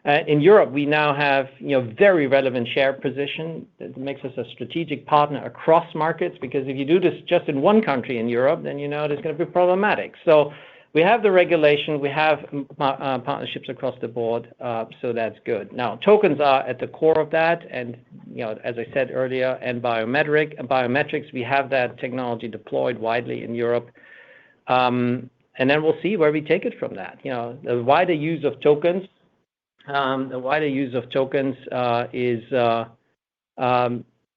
In Europe, we now have very relevant share position that makes us a strategic partner across markets, because if you do this just in one country in Europe, then there's going to be problematic. So we have the regulation, we have partnerships across the board, so that's good. Now, tokens are at the core of that, and as I said earlier, and biometrics, we have that technology deployed widely in Europe, and then we'll see where we take it from that. The wider use of tokens.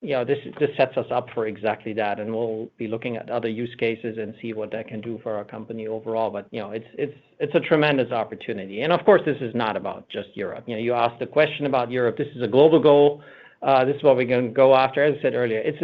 This sets us up for exactly that, and we'll be looking at other use cases and see what that can do for our company overall. But it's a tremendous opportunity, and of course, this is not about just Europe. You asked a question about Europe. This is a global goal. This is what we're going to go after. As I said earlier, it's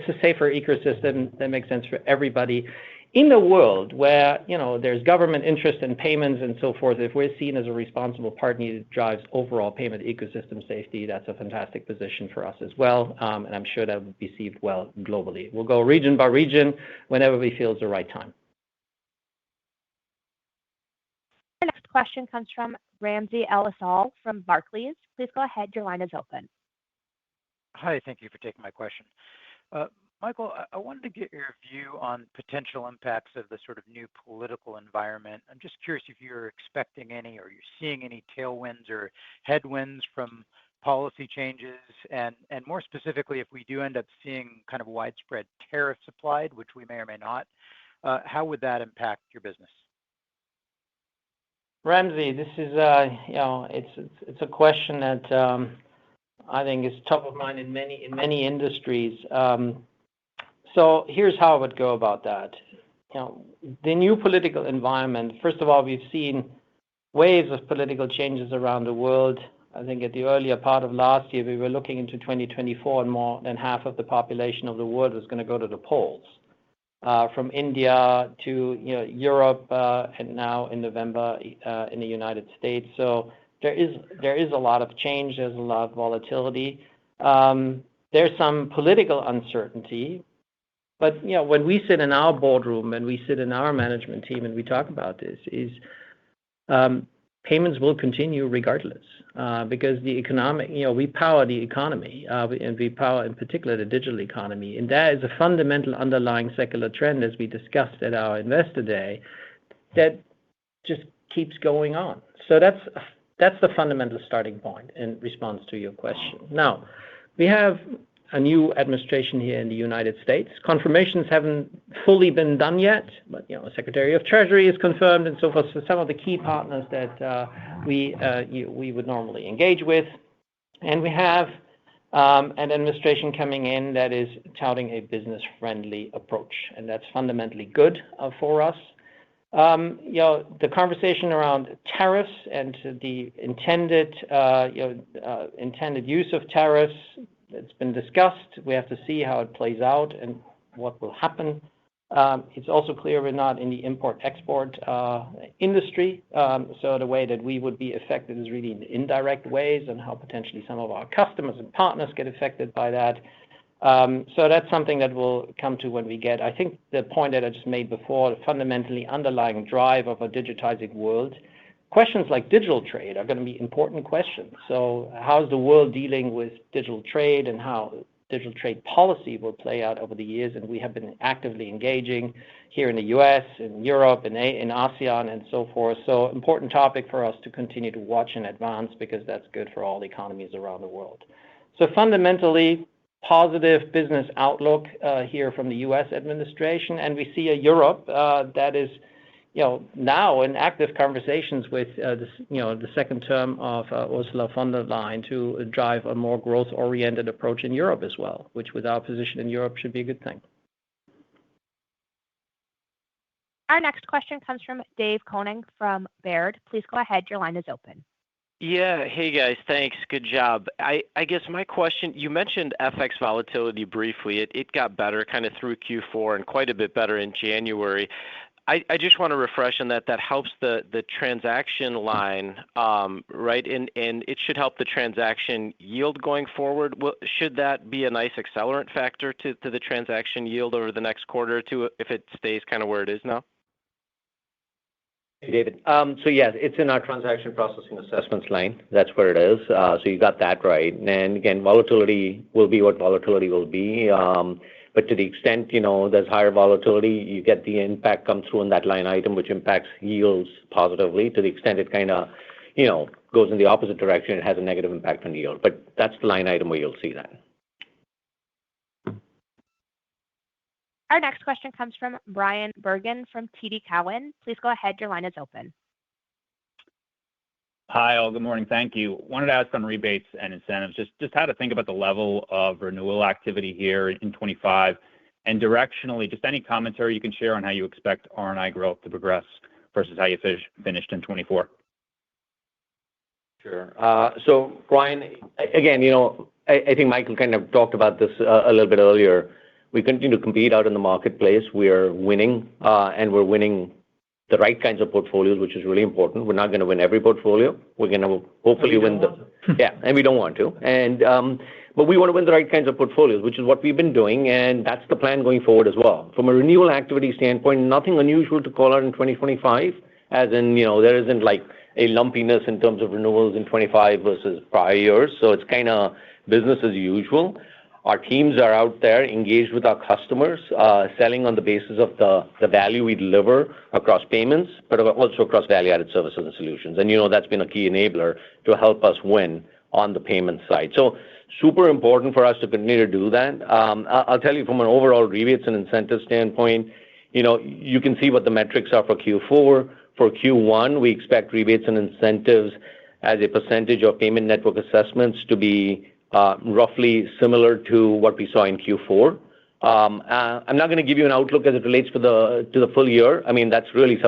a safer ecosystem that makes sense for everybody. In the world where there's government interest in payments and so forth, if we're seen as a responsible partner that drives overall payment ecosystem safety, that's a fantastic position for us as well, and I'm sure that will be received well globally. We'll go region by region whenever we feel it's the right time. The next question comes from Ramsey El-Assal from Barclays. Please go ahead. Your line is open. Hi, thank you for taking my question. Michael, I wanted to get your view on potential impacts of the sort of new political environment. I'm just curious if you're expecting any, or you're seeing any tailwinds or headwinds from policy changes, and more specifically, if we do end up seeing kind of widespread tariffs applied, which we may or may not, how would that impact your business? Ramsey, this is it's a question that I think is top of mind in many industries. So here's how I would go about that. The new political environment, first of all, we've seen waves of political changes around the world. I think at the earlier part of last year, we were looking into 2024, and more than half of the population of the world was going to go to the polls, from India to Europe, and now in November in the United States. So there is a lot of change. There's a lot of volatility. There's some political uncertainty. But when we sit in our boardroom and we sit in our management team and we talk about this, payments will continue regardless, because the economic, we power the economy, and we power in particular the digital economy, and that is a fundamental underlying secular trend, as we discussed at our Investor Day, that just keeps going on. So that's the fundamental starting point in response to your question. Now, we have a new administration here in the United States. Confirmations haven't fully been done yet, but Secretary of Treasury is confirmed and so forth. So some of the key partners that we would normally engage with, and we have an administration coming in that is touting a business-friendly approach, and that's fundamentally good for us. The conversation around tariffs and the intended use of tariffs, it's been discussed. We have to see how it plays out and what will happen. It's also clear we're not in the import-export industry, so the way that we would be affected is really in indirect ways, and how potentially some of our customers and partners get affected by that. So that's something that we'll come to when we get, I think the point that I just made before, the fundamentally underlying drive of a digitizing world. Questions like digital trade are going to be important questions. So how's the world dealing with digital trade, and how digital trade policy will play out over the years? And we have been actively engaging here in the US, in Europe, in ASEAN, and so forth. So important topic for us to continue to watch in advance, because that's good for all economies around the world. So fundamentally, positive business outlook here from the US administration, and we see a Europe that is now in active conversations with the second term of Ursula von der Leyen to drive a more growth-oriented approach in Europe as well, which with our position in Europe should be a good thing. Our next question comes from Dave Koning from Baird. Please go ahead. Your line is open. Yeah. Hey, guys. Thanks. Good job. I guess my question, you mentioned FX volatility briefly. It got better kind of through Q4 and quite a bit better in January. I just want to refresh on that. That helps the transaction line, right? And it should help the transaction yield going forward. Should that be a nice accelerant factor to the transaction yield over the next quarter or two if it stays kind of where it is now? Hey, David. So yes, it's in our transaction processing assessments line. That's where it is. So you got that right. And again, volatility will be what volatility will be. But to the extent, there's higher volatility, you get the impact come through in that line item, which impacts yields positively. To the extent it kind of, goes in the opposite direction, it has a negative impact on yield. But that's the line item where you'll see that. Our next question comes from Bryan Bergin from TD Cowen. Please go ahead. Your line is open. Hi, all. Good morning. Thank you. Wanted to ask on rebates and incentives, just how to think about the level of renewal activity here in 25, and directionally, just any commentary you can share on how you expect R&I growth to progress versus how you finished in 24. Sure. So, Brian, again, I think Michael kind of talked about this a little bit earlier. We continue to compete out in the marketplace. We are winning, and we're winning the right kinds of portfolios, which is really important. We're not going to win every portfolio. We're going to hopefully win and we don't want to. But we want to win the right kinds of portfolios, which is what we've been doing, and that's the plan going forward as well. From a renewal activity standpoint, nothing unusual to call out in 2025, as in, there isn't like a lumpiness in terms of renewals in 25 versus prior years. So it's kind of business as usual. Our teams are out there engaged with our customers, selling on the basis of the value we deliver across payments, but also across value-added services and solutions. And, that's been a key enabler to help us win on the payment side. So super important for us to continue to do that. I'll tell you from an overall rebates and incentive standpoint, you can see what the metrics are for Q4. For Q1, we expect rebates and incentives as a percentage of payment network assessments to be roughly similar to what we saw in Q4. I'm not going to give you an outlook as it relates to the full year. I mean, that's really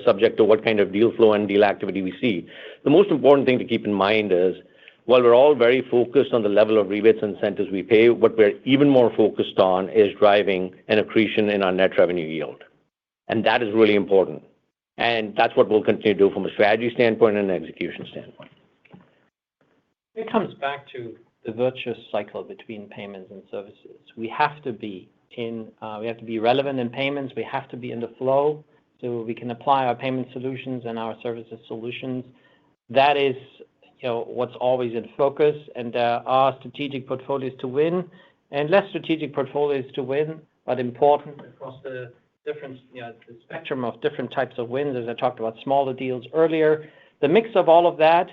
subject to what kind of deal flow and deal activity we see. The most important thing to keep in mind is, while we're all very focused on the level of rebates and incentives we pay, what we're even more focused on is driving an accretion in our net revenue yield. And that is really important. And that's what we'll continue to do from a strategy standpoint and an execution standpoint. It comes back to the virtuous cycle between payments and services. We have to be relevant in payments. We have to be in the flow so we can apply our payment solutions and our services solutions. That is, what's always in focus. And there are strategic portfolios to win and less strategic portfolios to win, but important across the different, the spectrum of different types of wins. As I talked about smaller deals earlier, the mix of all of that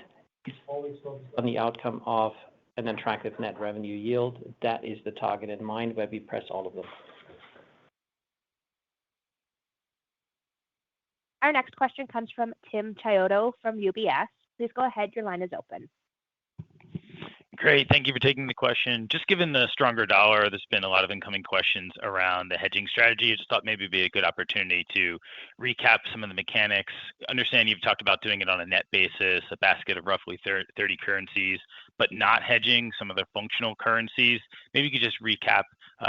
is always focused on the outcome of an attractive net revenue yield. That is the target in mind where we press all of them. Our next question comes from Tim Chiodo from UBS. Please go ahead. Your line is open. Great. Thank you for taking the question. Just given the stronger dollar, there's been a lot of incoming questions around the hedging strategy. I just thought maybe it'd be a good opportunity to recap some of the mechanics. Understand you've talked about doing it on a net basis, a basket of roughly 30 currencies, but not hedging some of the functional currencies. Maybe you could just recap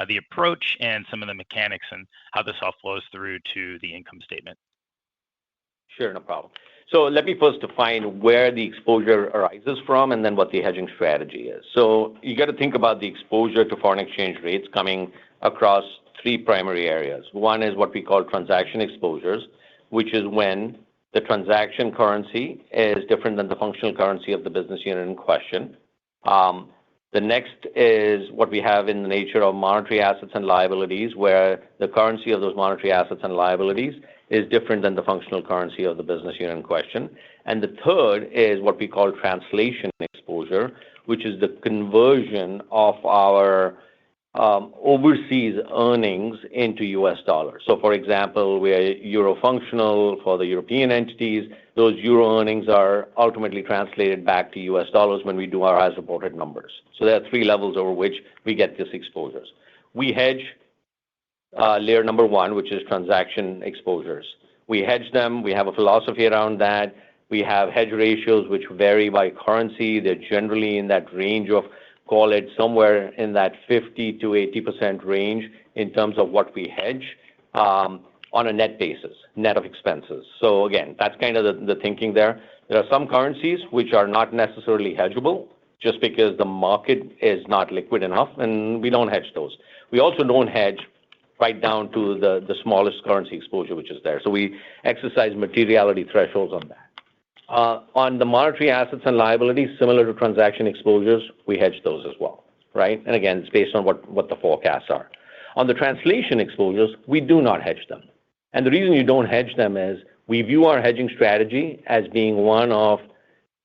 the approach and some of the mechanics and how this all flows through to the income statement. Sure, no problem. So let me first define where the exposure arises from and then what the hedging strategy is. So you got to think about the exposure to foreign exchange rates coming across three primary areas. One is what we call transaction exposures, which is when the transaction currency is different than the functional currency of the business unit in question. The next is what we have in the nature of monetary assets and liabilities, where the currency of those monetary assets and liabilities is different than the functional currency of the business unit in question. And the third is what we call translation exposure, which is the conversion of our overseas earnings into U.S. dollars. So, for example, we're euro functional for the European entities. Those euro earnings are ultimately translated back to U.S. dollars when we do our as-reported numbers. So there are three levels over which we get these exposures. We hedge layer number one, which is transaction exposures. We hedge them. We have a philosophy around that. We have hedge ratios which vary by currency. They're generally in that range of, call it somewhere in that 50 to 80% range in terms of what we hedge. on a net basis, net of expenses. So again, that's kind of the thinking there. There are some currencies which are not necessarily hedgeable just because the market is not liquid enough, and we don't hedge those. We also don't hedge right down to the smallest currency exposure which is there. So we exercise materiality thresholds on that. On the monetary assets and liabilities, similar to transaction exposures, we hedge those as well, right? And again, it's based on what the forecasts are. On the translation exposures, we do not hedge them. And the reason you don't hedge them is we view our hedging strategy as being one of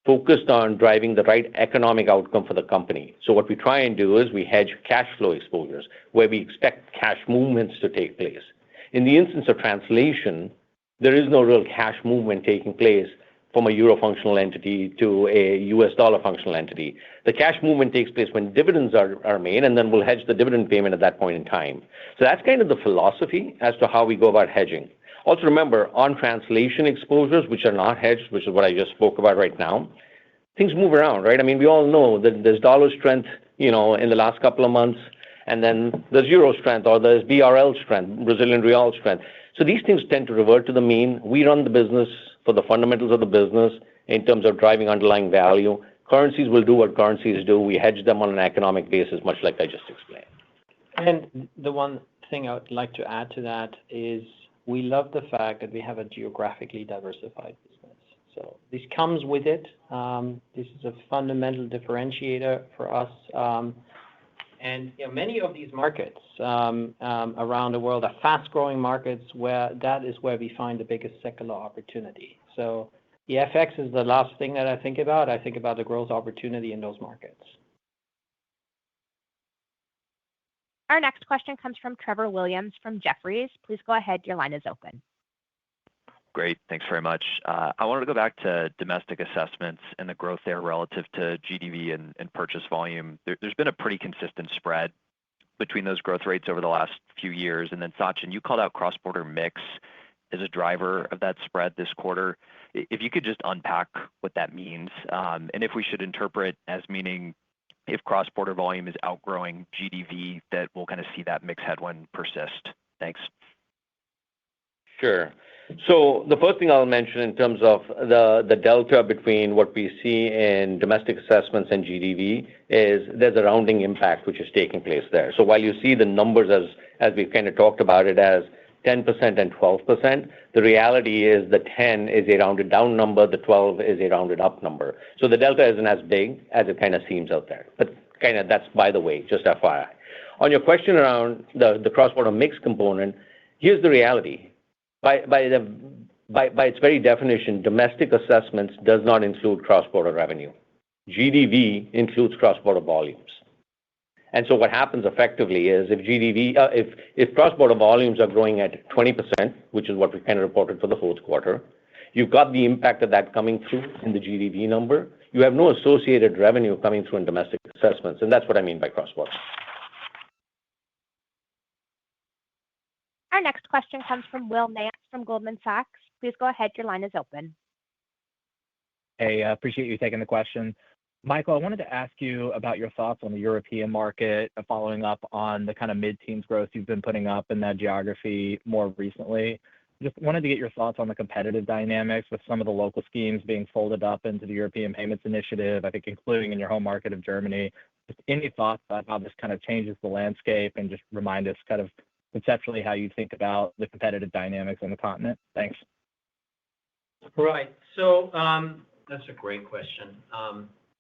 focused on driving the right economic outcome for the company. So what we try and do is we hedge cash flow exposures where we expect cash movements to take place. In the instance of translation, there is no real cash movement taking place from a euro functional entity to a US dollar functional entity. The cash movement takes place when dividends are made, and then we'll hedge the dividend payment at that point in time. So that's kind of the philosophy as to how we go about hedging. Also remember, on translation exposures, which are not hedged, which is what I just spoke about right now, things move around, right? I mean, we all know that there's dollar strength, in the last couple of months, and then there's euro strength or there's BRL strength, Brazilian real strength. So these things tend to revert to the mean. We run the business for the fundamentals of the business in terms of driving underlying value. Currencies will do what currencies do. We hedge them on an economic basis, much like I just explained. And the one thing I would like to add to that is we love the fact that we have a geographically diversified business. So this comes with it. This is a fundamental differentiator for us. And many of these markets around the world are fast-growing markets where that is where we find the biggest secular opportunity. So the FX is the last thing that I think about. I think about the growth opportunity in those markets. Our next question comes from Trevor Williams from Jefferies. Please go ahead. Your line is open. Great. Thanks very much. I wanted to go back to domestic assessments and the growth there relative to GDV and purchase volume. There's been a pretty consistent spread between those growth rates over the last few years. And then, Sachin, you called out cross-border mix as a driver of that spread this quarter. If you could just unpack what that means, and if we should interpret as meaning if cross-border volume is outgrowing GDV, that we'll kind of see that mix headwind persist. Thanks. Sure. So the first thing I'll mention in terms of the delta between what we see in domestic assessments and GDV is there's a rounding impact which is taking place there. So while you see the numbers as we've kind of talked about it as 10% and 12%, the reality is the 10 is a rounded down number, the 12 is a rounded up number. So the delta isn't as big as it kind of seems out there. But kind of that's by the way, just FYI. On your question around the cross-border mix component, here's the reality. By its very definition, domestic assessments does not include cross-border revenue. GDV includes cross-border volumes. And so what happens effectively is if cross-border volumes are growing at 20%, which is what we kind of reported for the fourth quarter, you've got the impact of that coming through in the GDV number. You have no associated revenue coming through in domestic assessments, and that's what I mean by cross-border. Our next question comes from Will Nance from Goldman Sachs. Please go ahead. Your line is open. Hey, I appreciate you taking the question. Michael, I wanted to ask you about your thoughts on the European market, following up on the kind of mid-teens growth you've been putting up in that geography more recently. Just wanted to get your thoughts on the competitive dynamics with some of the local schemes being folded up into the European Payments Initiative, I think including in your home market of Germany. Just any thoughts about how this kind of changes the landscape and just remind us kind of conceptually how you think about the competitive dynamics on the continent? Thanks. Right. So that's a great question.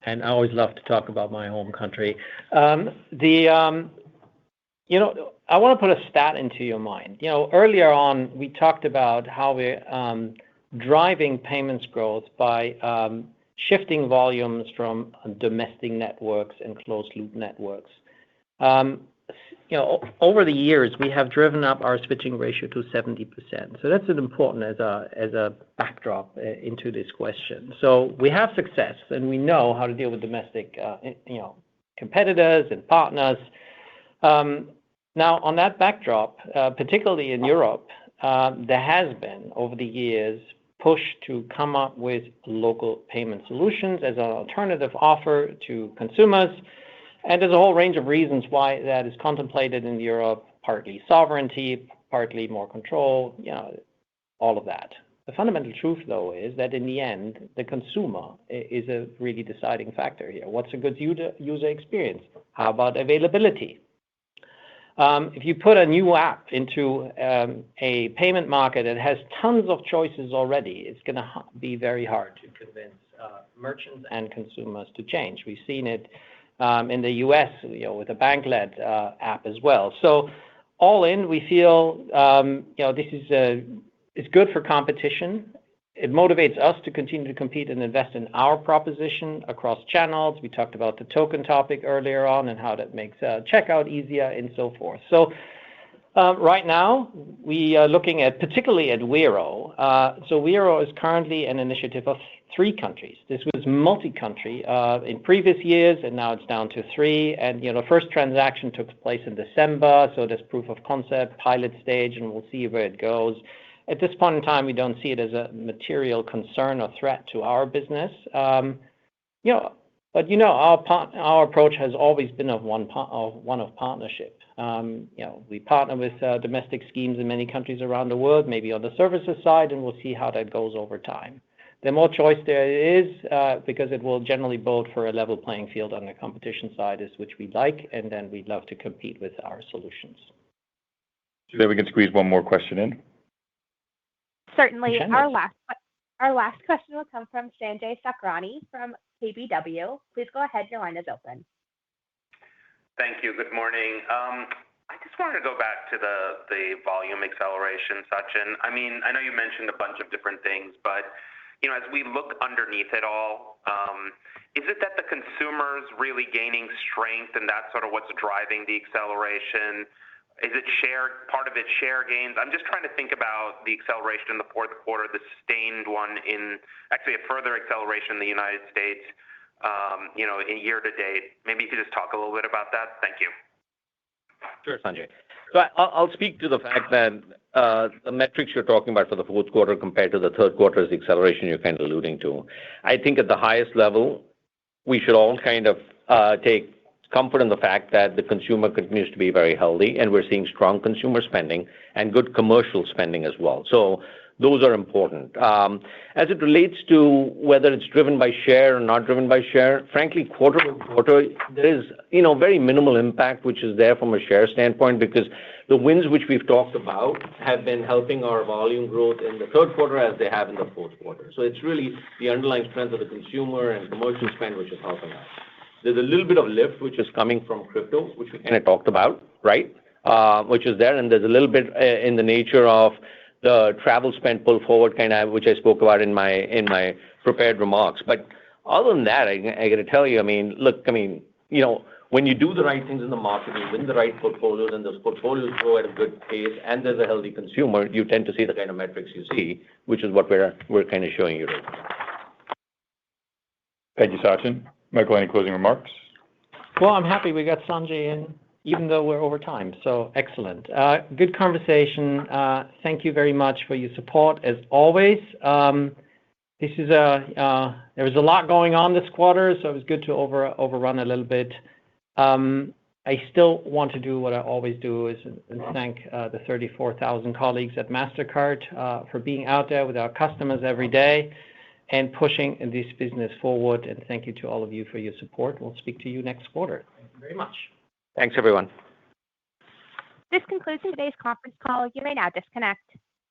And I always love to talk about my home country. I want to put a stat into your mind. Earlier on, we talked about how we're driving payments growth by shifting volumes from domestic networks and closed-loop networks. Over the years, we have driven up our switching ratio to 70%. So that's important as a backdrop into this question. So we have success, and we know how to deal with domestic, competitors and partners. Now, on that backdrop, particularly in Europe, there has been over the years push to come up with local payment solutions as an alternative offer to consumers. And there's a whole range of reasons why that is contemplated in Europe, partly sovereignty, partly more control, all of that. The fundamental truth, though, is that in the end, the consumer is a really deciding factor here. What's a good user experience? How about availability? If you put a new app into a payment market that has tons of choices already, it's going to be very hard to convince merchants and consumers to change. We've seen it in the U.S. With a bank-led app as well. So all in, we feel this is good for competition. It motivates us to continue to compete and invest in our proposition across channels. We talked about the token topic earlier on and how that makes checkout easier and so forth. So right now, we are looking particularly at Wero. So Wero is currently an initiative of 3 countries. This was multi-country in previous years, and now it's down to 3. And the first transaction took place in December, so there's proof of concept, pilot stage, and we'll see where it goes. At this point in time, we don't see it as a material concern or threat to our business. But our approach has always been one of partnership. We partner with domestic schemes in many countries around the world, maybe on the services side, and we'll see how that goes over time. The more choice there is, because it will generally bode for a level playing field on the competition side, which we like, and then we'd love to compete with our solutions. So then we can squeeze one more question in. Certainly. Our last question will come from Sanjay Sakhrani from KBW. Please go ahead. Your line is open. Thank you. Good morning. I just wanted to go back to the volume acceleration, Sachin. I mean, I know you mentioned a bunch of different things, but as we look underneath it all, is it that the consumer's really gaining strength and that's sort of what's driving the acceleration? Is it part of it share gains? I'm just trying to think about the acceleration in the fourth quarter, the sustained one actually a further acceleration in the United States, in year to date. Maybe you could just talk a little bit about that. Thank you. Sure, Sanjay. So I'll speak to the fact that the metrics you're talking about for the fourth quarter compared to the third quarter is the acceleration you're kind of alluding to. I think at the highest level, we should all kind of take comfort in the fact that the consumer continues to be very healthy, and we're seeing strong consumer spending and good commercial spending as well. So those are important. As it relates to whether it's driven by share or not driven by share, frankly, quarter to quarter, there is very minimal impact, which is there from a share standpoint, because the wins which we've talked about have been helping our volume growth in the third quarter as they have in the fourth quarter. So it's really the underlying strength of the consumer and commercial spend which is helping us. There's a little bit of lift which is coming from crypto, which we kind of talked about, right? Which is there, and there's a little bit in the nature of the travel spend pull forward kind of, which I spoke about in my prepared remarks. But other than that, I got to tell you, when you do the right things in the market, you win the right portfolios, and those portfolios grow at a good pace, and there's a healthy consumer, you tend to see the kind of metrics you see, which is what we're kind of showing you right now. Thank you, Sachin. Michael, any closing remarks? Well, I'm happy we got Sanjay in, even though we're over time. So excellent. Good conversation. Thank you very much for your support, as always. There was a lot going on this quarter, so it was good to overrun a little bit. I still want to do what I always do, is thank the 34,000 colleagues at Mastercard for being out there with our customers every day and pushing this business forward. And thank you to all of you for your support. We'll speak to you next quarter. Thank you very much. Thanks, everyone. This concludes today's conference call. You may now disconnect.